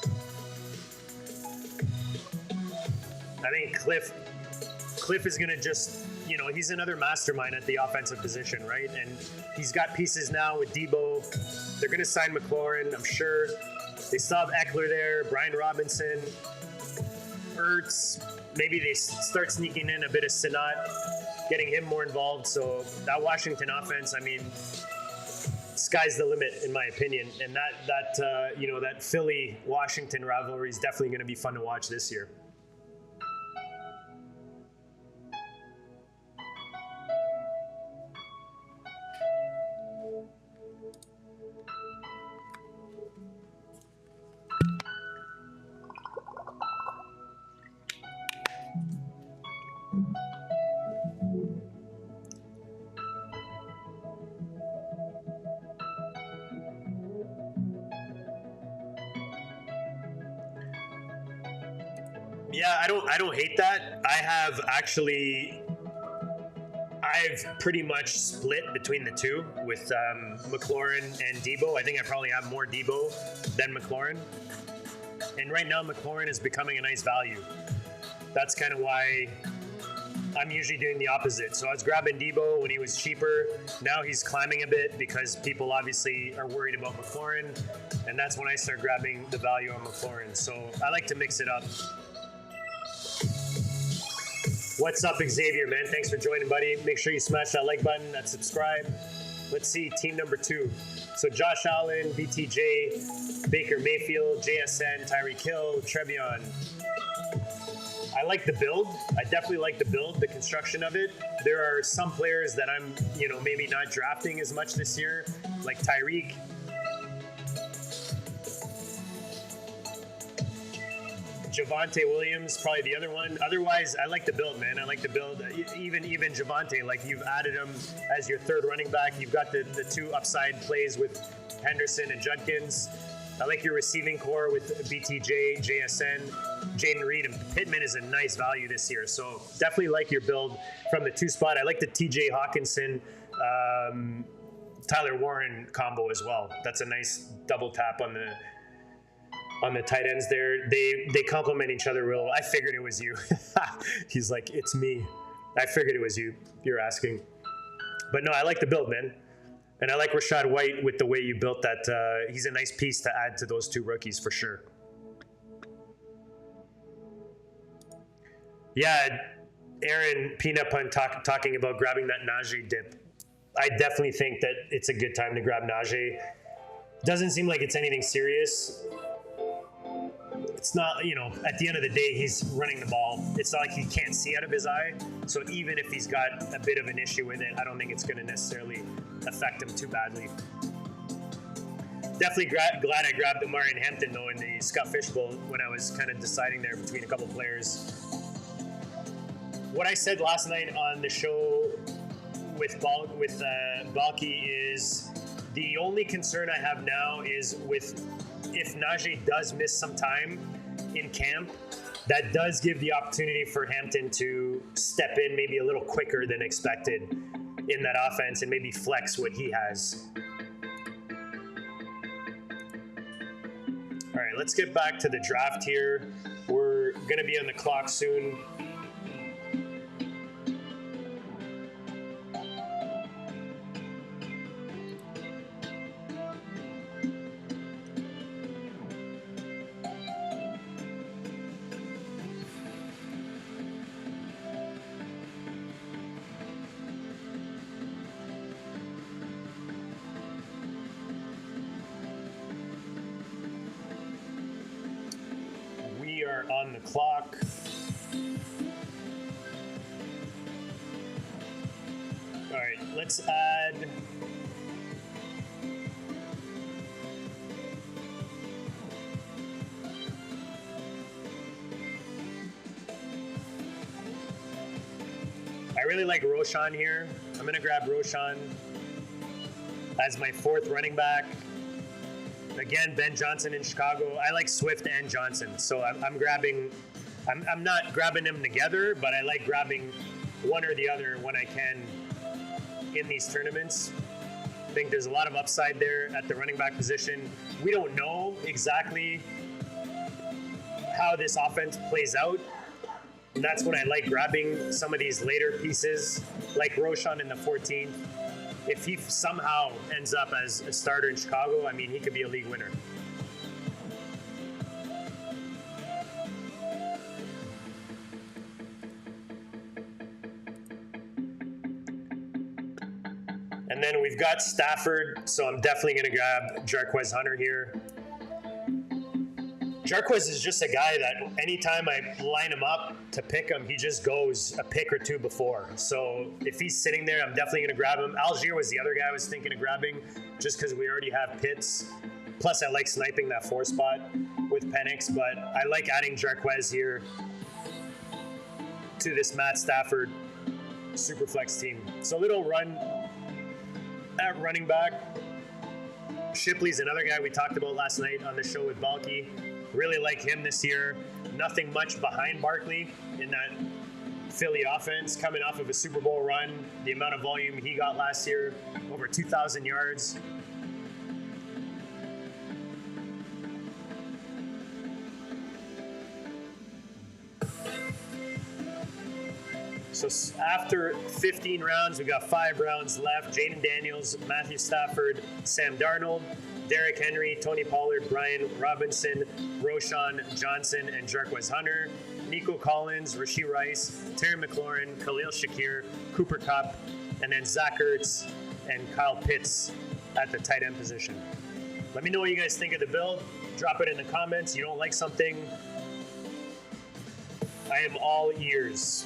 I think Cliff is going to just, he's another mastermind at the offensive position, right? And he's got pieces now with Debo. They're going to sign McLaurin, I'm sure. They still have Eckler there, Brian Robinson, Ertz. Maybe they start sneaking in a bit of Sinat, getting him more involved. So that Washington offense, I mean, sky's the limit in my opinion. And that Philly-Washington rivalry is definitely going to be fun to watch this year. Yeah, I don't hate that. I've pretty much split between the two with McLaurin and Debo. I think I probably have more Debo than McLaurin. And right now, McLaurin is becoming a nice value. That's kind of why I'm usually doing the opposite. So I was grabbing Debo when he was cheaper. Now he's climbing a bit because people obviously are worried about McLaurin. And that's when I start grabbing the value on McLaurin. So I like to mix it up. What's up, Xavier, man? Thanks for joining, buddy. Make sure you smash that like button, that subscribe. Let's see, team number 2. So Josh Allen, BTJ, Baker Mayfield, JSN, Tyreek Hill, Trevion. I like the build. I definitely like the build, the construction of it. There are some players that I'm, maybe not drafting as much this year, like Tyreek. Javonte Williams, probably the other one. Otherwise, I like the build, man. I like the build. Even Javonte, like you've added him as your third running back. You've got the 2 upside plays with Henderson and Judkins. I like your receiving core with BTJ, JSN, Jaden Reed, and Pittman is a nice value this year. So definitely like your build from the 2 spot. I like the TJ Hawkinson, Tyler Warren combo as well. That's a nice double tap on the tight ends there. They complement each other real well. I figured it was you. He's like, it's me. I figured it was you. You're asking. But no, I like the build, man. And I like Rachaad White with the way you built that. He's a nice piece to add to those 2 rookies for sure. Yeah, Aaron Peanut Pun talking about grabbing that Najee dip. I definitely think that it's a good time to grab Najee. Doesn't seem like it's anything serious. it's not, you know, at the end of the day, he's running the ball. It's not like he can't see out of his eye. So even if he's got a bit of an issue with it, I don't think it's going to necessarily affect him too badly. Definitely glad I grabbed Omarion Hampton, though, in the Scott Fish Bowl when I was kind of deciding there between a couple players. What I said last night on the show with Balky is the only concern I have now is with if Najee does miss some time in camp, that does give the opportunity for Hampton to step in maybe a little quicker than expected in that offense and maybe flex what he has. All right, let's get back to the draft here. We're going to be on the clock soon. On the clock. All right, let's add I really like Roshan here. I'm gonna grab Roshan as my fourth running back. Again, Ben Johnson in Chicago. I like Swift and Johnson, so I'm not grabbing them together, but I like grabbing one or the other when I can in these tournaments. I think there's a lot of upside there at the running back position. We don't know exactly how this offense plays out, and that's when I like grabbing some of these later pieces, like Roshan in the 14th. If he somehow ends up as a starter in Chicago, I mean, he could be a league winner. And then we've got Stafford, so I'm definitely going to grab Jarquez Hunter here. Jarquez is just a guy that anytime I line him up to pick him, he just goes a pick or two before. So if he's sitting there, I'm definitely going to grab him. Algier was the other guy I was thinking of grabbing just because we already have Pitts. Plus, I like sniping that 4 spot with Penix, but I like adding Jarquez here to this Matt Stafford Superflex team. So a little run at running back. Shipley's another guy we talked about last night on the show with Balky. Really like him this year. Nothing much behind Barkley in that Philly offense, coming off of a Super Bowl run. The amount of volume he got last year, over 2,000 yards. So after 15 rounds, we got 5 rounds left. Jaden Daniels, Matthew Stafford, Sam Darnold, Derrick Henry, Tony Pollard, Brian Robinson, Roshan Johnson, and Jarquez Hunter, Nico Collins, Rashee Rice, Terry McLaurin, Khalil Shakir, Cooper Kupp, and then Zach Ertz and Kyle Pitts at the tight end position. Let me know what you guys think of the build. Drop it in the comments. You don't like something, I am all ears.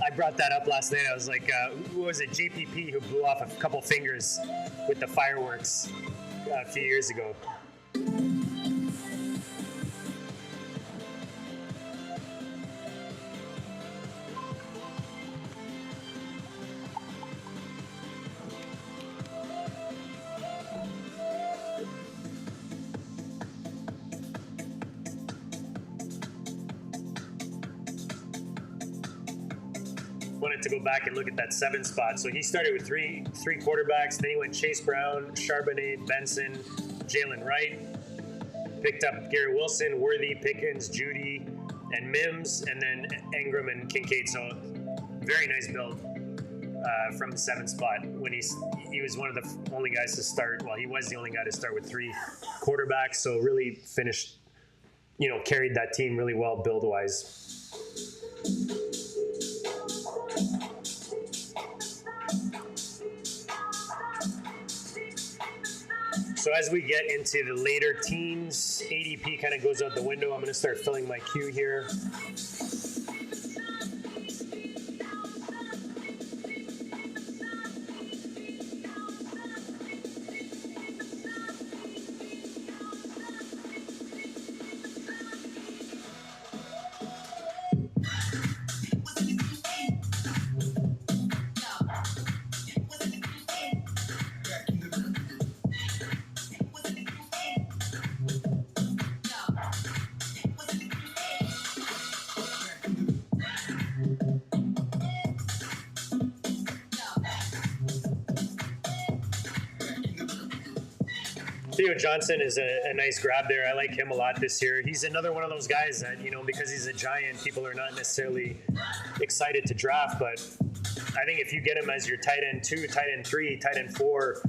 I brought that up last night. I was like, who was it? JPP, who blew off a couple fingers with the fireworks a few years ago. Wanted to go back and look at that 7 spot. So he started with three quarterbacks. Then he went Chase Brown, Charbonnet, Benson, Jalen Wright. Picked up Garrett Wilson, Worthy, Pickens, Judy, and Mims, and then Ingram and Kincaid. So very nice build from the 7 spot. When he was one of the only guys to start. Well, he was the only guy to start with 3 quarterbacks. So really finished, carried that team really well build wise. So as we get into the later teens, ADP kind of goes out the window. I'm going to start filling my queue here. Theo Johnson is a nice grab there. I like him a lot this year. He's another one of those guys that, you know, because he's a giant, people are not necessarily excited to draft. But I think if you get him as your tight end 2, tight end 3, tight end 4,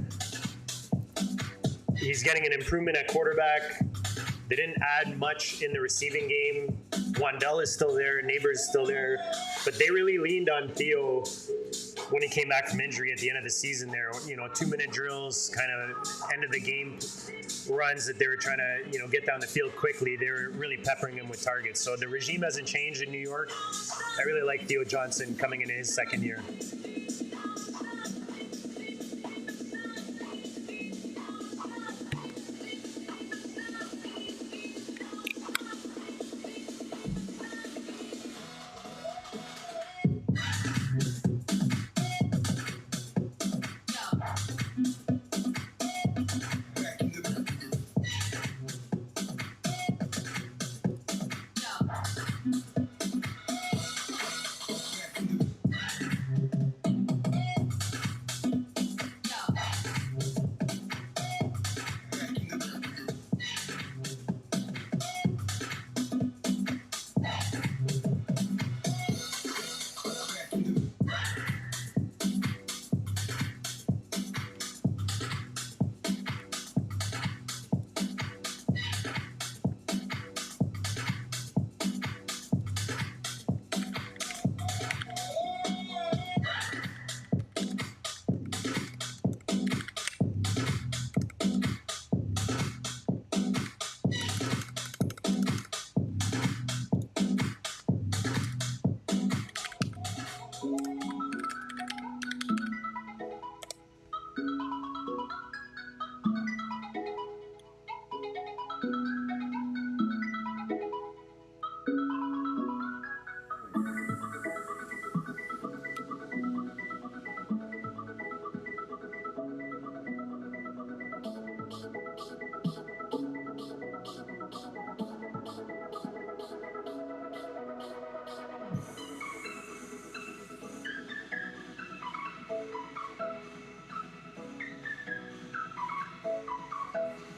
he's getting an improvement at quarterback. They didn't add much in the receiving game. Wandell is still there. Neighbors is still there. But they really leaned on Theo when he came back from injury at the end of the season there. You know, 2-minute drills, kind of end of the game runs that they were trying to, you know, get down the field quickly. They were really peppering him with targets. So the regime hasn't changed in New York. I really like Theo Johnson coming into his second year.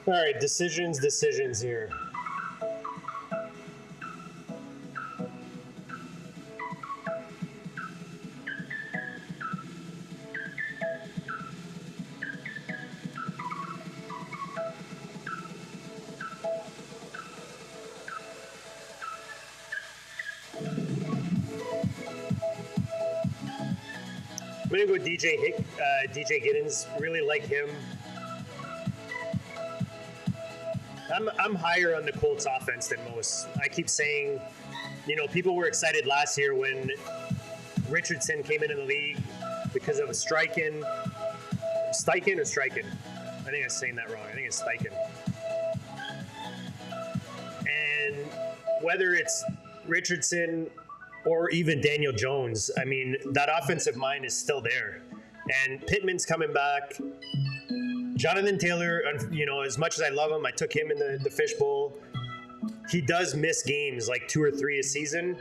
All right, decisions here. I'm gonna go DJ Giddens. Really like him. I'm higher on the Colts offense than most. I keep saying, you know, people were excited last year when Richardson came into the league because of a Steichen. I think I'm saying that wrong. I think it's Steichen. And whether it's Richardson or even Daniel Jones, I mean, that offensive mind is still there. And Pittman's coming back. Jonathan Taylor, you know, as much as I love him, I took him in the fishbowl. He does miss games like 2 or 3 a season.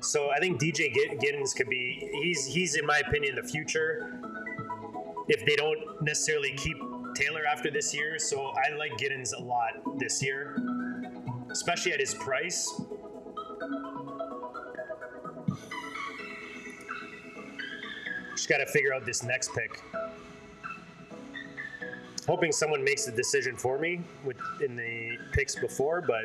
So I think DJ Giddens could be, he's in my opinion, the future if they don't necessarily keep Taylor after this year. So I like Giddens a lot this year, especially at his price. Just got to figure out this next pick. Hoping someone makes the decision for me in the picks before, but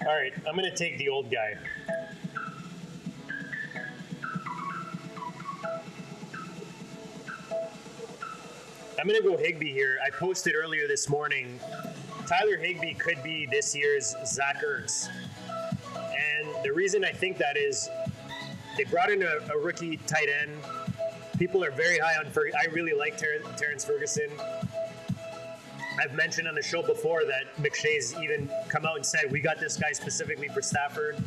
all right, I'm going to take the old guy. I'm going to go Higbee here. I posted earlier this morning, Tyler Higbee could be this year's Zach Ertz. And the reason I think that is they brought in a rookie tight end. People are very high on Ferguson. I really like Terrence Ferguson. I've mentioned on the show before that McShay's even come out and said, we got this guy specifically for Stafford.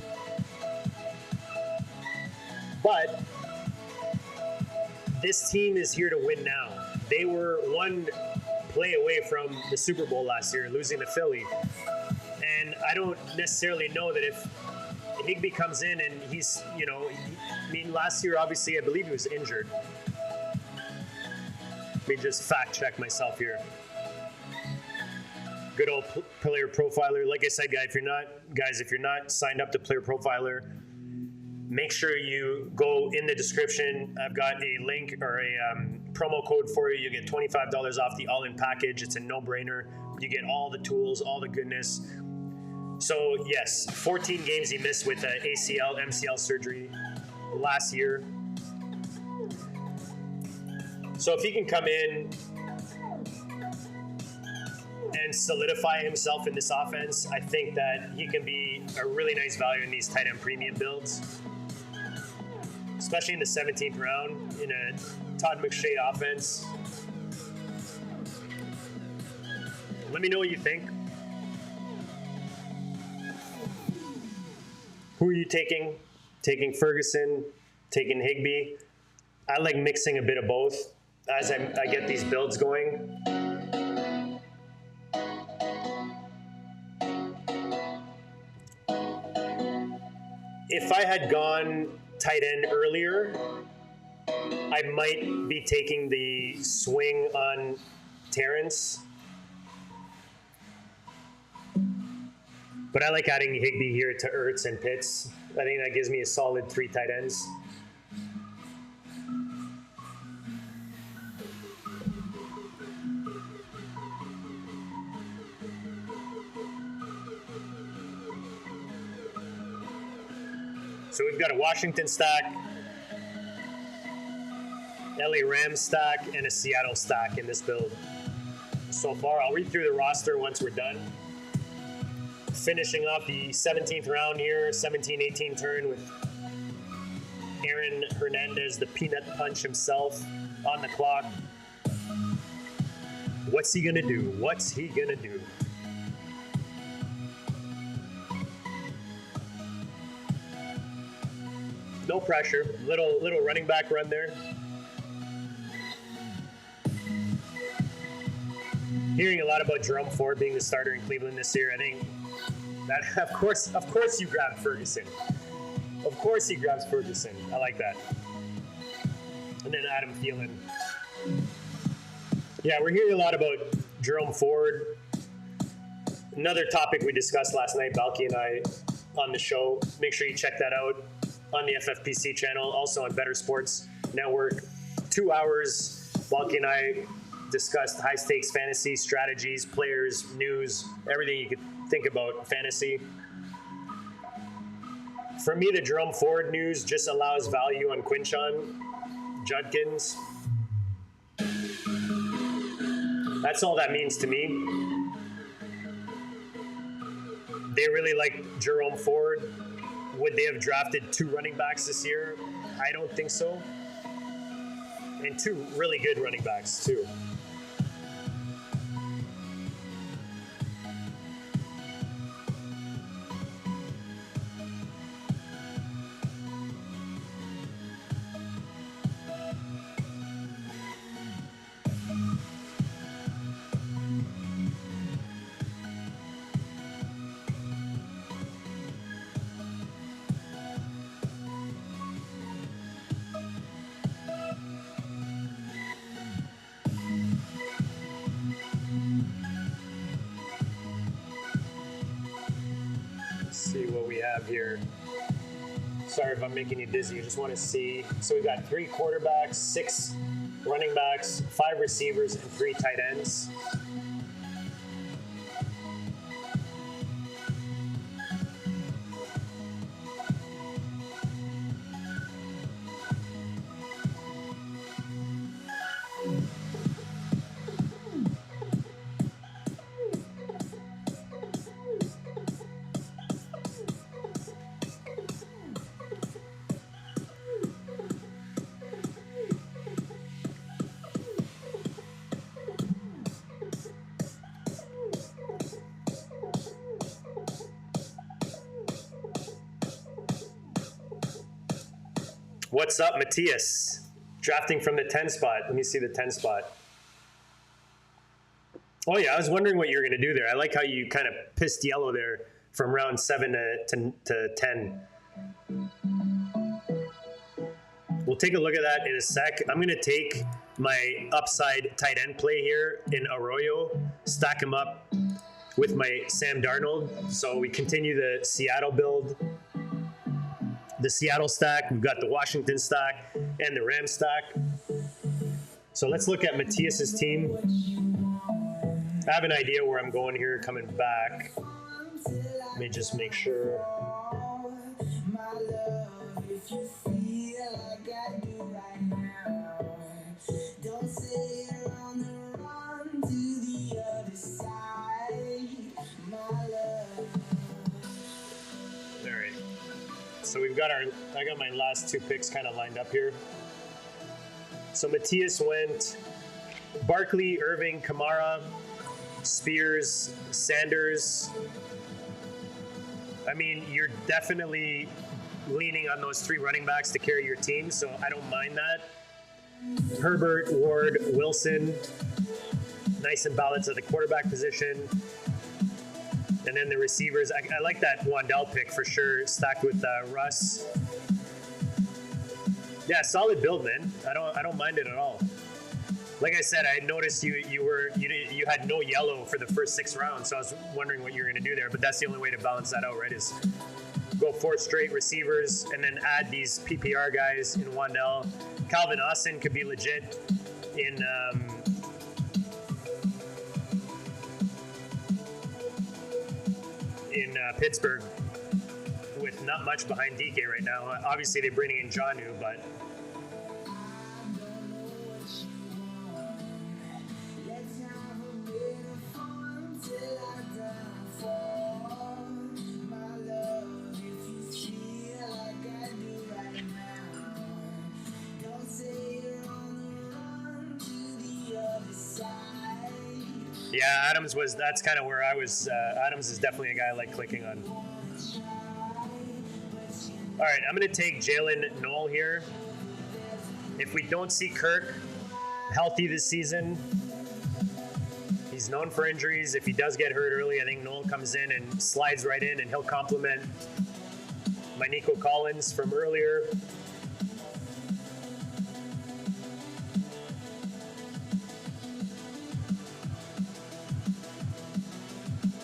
But this team is here to win now. They were one play away from the Super Bowl last year, losing to Philly. And I don't necessarily know that if Higbee comes in and he's, last year, obviously, I believe he was injured. Let me just fact check myself here. Good old Player Profiler. Like I said, if you're not signed up to Player Profiler, make sure you go in the description. I've got a link or a promo code for you. You get $25 off the all-in package. It's a no-brainer. You get all the tools, all the goodness. So, yes, 14 games he missed with ACL, MCL surgery last year. So if he can come in and solidify himself in this offense, I think that he can be a really nice value in these tight end premium builds, especially in the 17th round in a Todd McShay offense. Let me know what you think. Who are you taking? Taking Ferguson, taking Higbee. I like mixing a bit of both as I get these builds going. If I had gone tight end earlier, I might be taking the swing on Terrence. But I like adding Higbee here to Ertz and Pitts. I think that gives me a solid 3 tight ends. So we've got a Washington stack, LA Rams stack, and a Seattle stack in this build so far. I'll read through the roster once we're done. Finishing off the 17th round here, 17-18 turn with Aaron Hernandez, the peanut punch himself, on the clock. What's he gonna do? What's he gonna do? No pressure. Little running back run there. Hearing a lot about Jerome Ford being the starter in Cleveland this year. I think that of course you grab Ferguson. Of course he grabs Ferguson. I like that. And then Adam Thielen. Yeah, we're hearing a lot about Jerome Ford. Another topic we discussed last night, Balky and I, on the show. Make sure you check that out on the FFPC channel, also on Better Sports Network. 2 hours, Balky and I discussed high-stakes fantasy strategies, players, news, everything you could think about fantasy. For me, the Jerome Ford news just allows value on Quinshon Judkins. That's all that means to me. They really like Jerome Ford. Would they have drafted 2 running backs this year? I don't think so. And 2 really good running backs, too. See what we have here. Sorry if I'm making you dizzy. You just want to see. So we've got 3 quarterbacks, 6 running backs, 5 receivers, and 3 tight ends. What's up, Matthias? Drafting from the 10 spot. Let me see the 10 spot. Oh yeah, I was wondering what you were going to do there. I like how you kind of pissed yellow there from round 7 to 10. We'll take a look at that in a sec. I'm going to take my upside tight end play here in Arroyo, stack him up with my Sam Darnold. So we continue the Seattle build. The Seattle stack, we've got the Washington stack and the Rams stack. So let's look at Matthias's team. I have an idea where I'm going here coming back. Let me just make sure. So we've got I got my last 2 picks kind of lined up here. So Matthias went Barkley, Irving, Kamara, Spears, Sanders. I mean, you're definitely leaning on those 3 running backs to carry your team, so I don't mind that. Herbert, Ward, Wilson, nice and balanced at the quarterback position. And then the receivers, I like that Wandell pick for sure, stacked with Russ. Yeah, solid build, man. I don't mind it at all. Like I said, I noticed you had no yellow for the first 6 rounds, so I was wondering what you were going to do there. But that's the only way to balance that out, right? Is go 4 straight receivers and then add these PPR guys in Wandell. Calvin Austin could be legit in. In Pittsburgh with not much behind DK right now. Obviously, they're bringing in Jonnu, but yeah, that's kind of where I was. Adams is definitely a guy I like clicking on. All right, I'm going to take Jalen Noel here. If we don't see Kirk healthy this season, he's known for injuries. If he does get hurt early, I think Noel comes in and slides right in, and he'll complement my Nico Collins from earlier.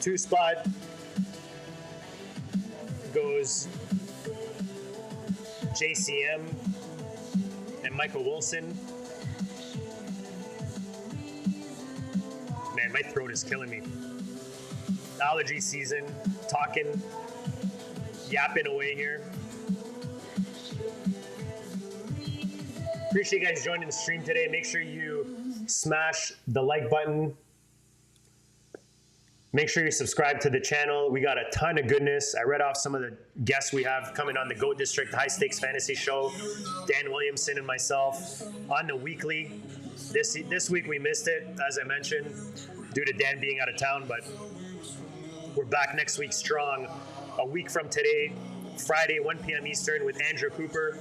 Two spot goes JCM and Michael Wilson. Man, my throat is killing me. Allergy season, talking, yapping away here. Appreciate you guys joining the stream today. Make sure you smash the like button. Make sure you subscribe to the channel. We got a ton of goodness. I read off some of the guests we have coming on the GOAT District High Stakes Fantasy Show. Dan Williamson and myself on the weekly. This week we missed it, as I mentioned, due to Dan being out of town, but we're back next week strong. A week from today, Friday, 1 p.m. Eastern with Andrew Cooper.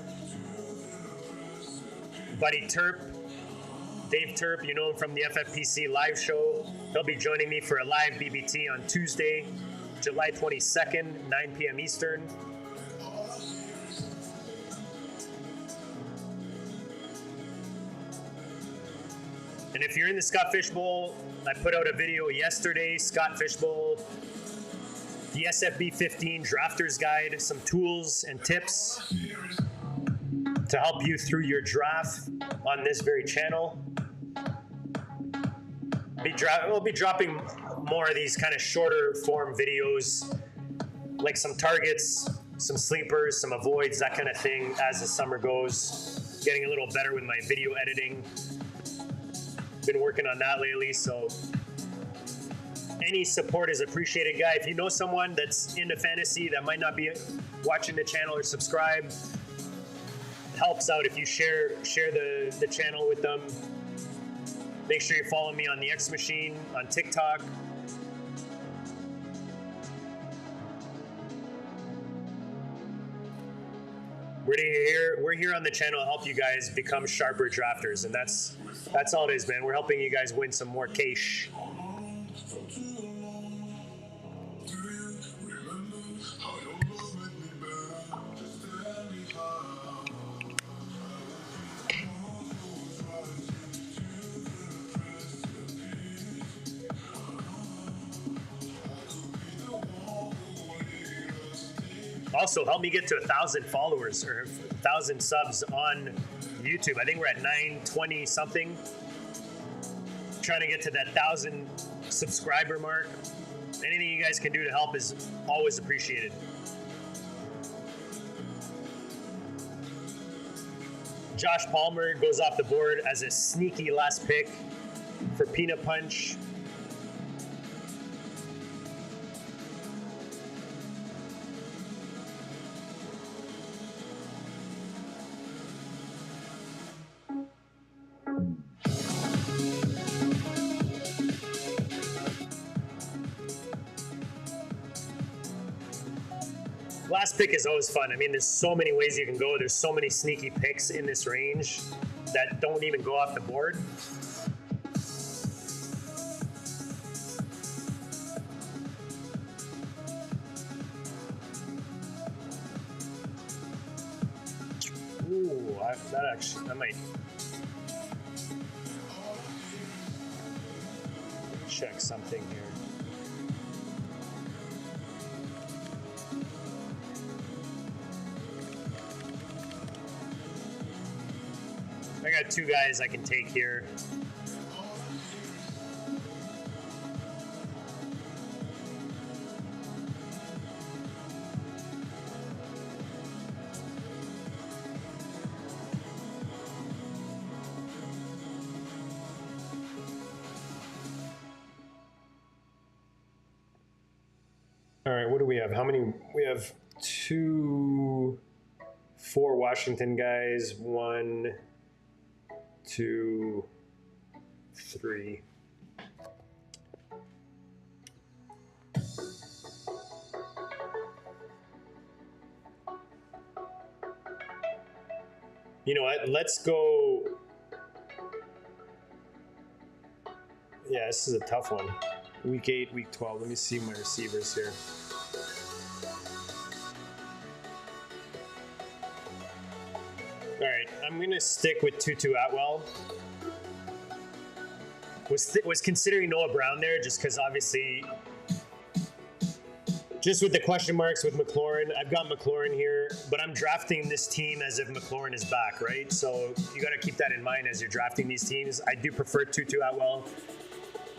Buddy Terp, Dave Terp, you know him from the FFPC live show. He'll be joining me for a live BBT on Tuesday, July 22nd, 9 p.m. Eastern. And if you're in the Scott Fishbowl, I put out a video yesterday, Scott Fishbowl, the SFB 15 Drafters Guide, some tools and tips to help you through your draft on this very channel. We'll be dropping more of these kind of shorter form videos, like some targets, some sleepers, some avoids, that kind of thing as the summer goes. Getting a little better with my video editing. Been working on that lately, so any support is appreciated, guy. If you know someone that's into fantasy that might not be watching the channel or subscribe, it helps out if you share the channel with them. Make sure you follow me on the X Machine on TikTok. We're here on the channel to help you guys become sharper drafters, and that's all it is, man. We're helping you guys win some more cash. Also, help me get to 1,000 followers or 1,000 subs on YouTube. I think we're at 920 something. Trying to get to that 1,000 subscriber mark. Anything you guys can do to help is always appreciated. Josh Palmer goes off the board as a sneaky last pick for Peanut Punch. Last pick is always fun. I mean, there's so many ways you can go. There's so many sneaky picks in this range that don't even go off the board. Ooh, I might check something here. I got two guys I can take here. All right, what do we have? How many? We have 4 Washington guys, 1, 2, 3. You know what? Let's go. Yeah, this is a tough one. Week 8, week 12. Let me see my receivers here. All right, I'm going to stick with Tutu Atwell. Was considering Noah Brown there just because obviously, just with the question marks with McLaurin, I've got McLaurin here, but I'm drafting this team as if McLaurin is back, right? So you got to keep that in mind as you're drafting these teams. I do prefer Tutu Atwell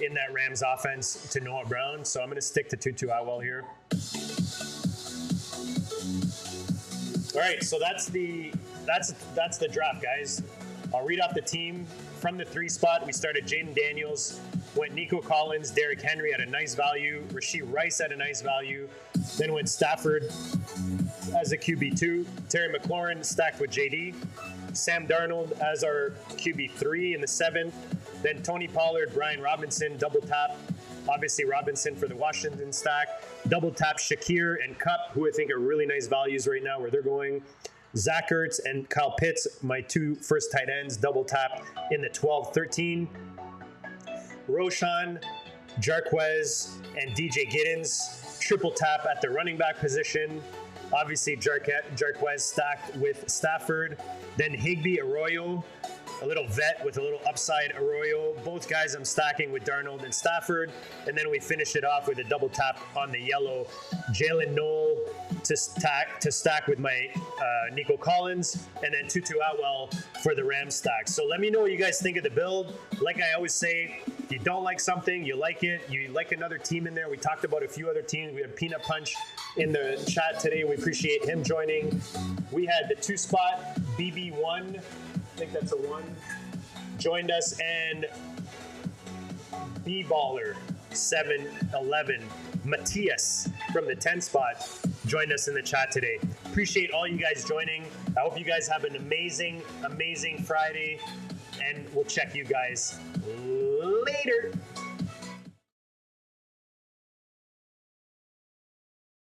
in that Rams offense to Noah Brown, so I'm going to stick to Tutu Atwell here. All right, so that's the draft, guys. I'll read off the team. From the 3 spot, we started Jaden Daniels, went Nico Collins, Derrick Henry at a nice value, Rashee Rice at a nice value, then went Stafford as a QB2, Terry McLaurin stacked with JD, Sam Darnold as our QB3 in the 7th, then Tony Pollard, Brian Robinson, double tap, obviously Robinson for the Washington stack, double tap Shakir and Kupp, who I think are really nice values right now where they're going. Zach Ertz and Kyle Pitts, my 2 first tight ends, double tap in the 12-13. Roshan, Jarquez, and DJ Giddens, triple tap at the running back position. Obviously, Jarquez stacked with Stafford. Then Higbee, Arroyo, a little vet with a little upside Arroyo. Both guys I'm stacking with Darnold and Stafford. And then we finish it off with a double tap on the yellow. Jalen Knoll to stack with my Nico Collins. And then Tutu Atwell for the Rams stack. So let me know what you guys think of the build. Like I always say, if you don't like something, you like it, you like another team in there. We talked about a few other teams. We had Peanut Punch in the chat today. We appreciate him joining. We had the 2 spot BB1. I think that's a 1. Joined us, and B-Baller 711 Matthias from the 10 spot joined us in the chat today. Appreciate all you guys joining. I hope you guys have an amazing, amazing Friday, and we'll check you guys later.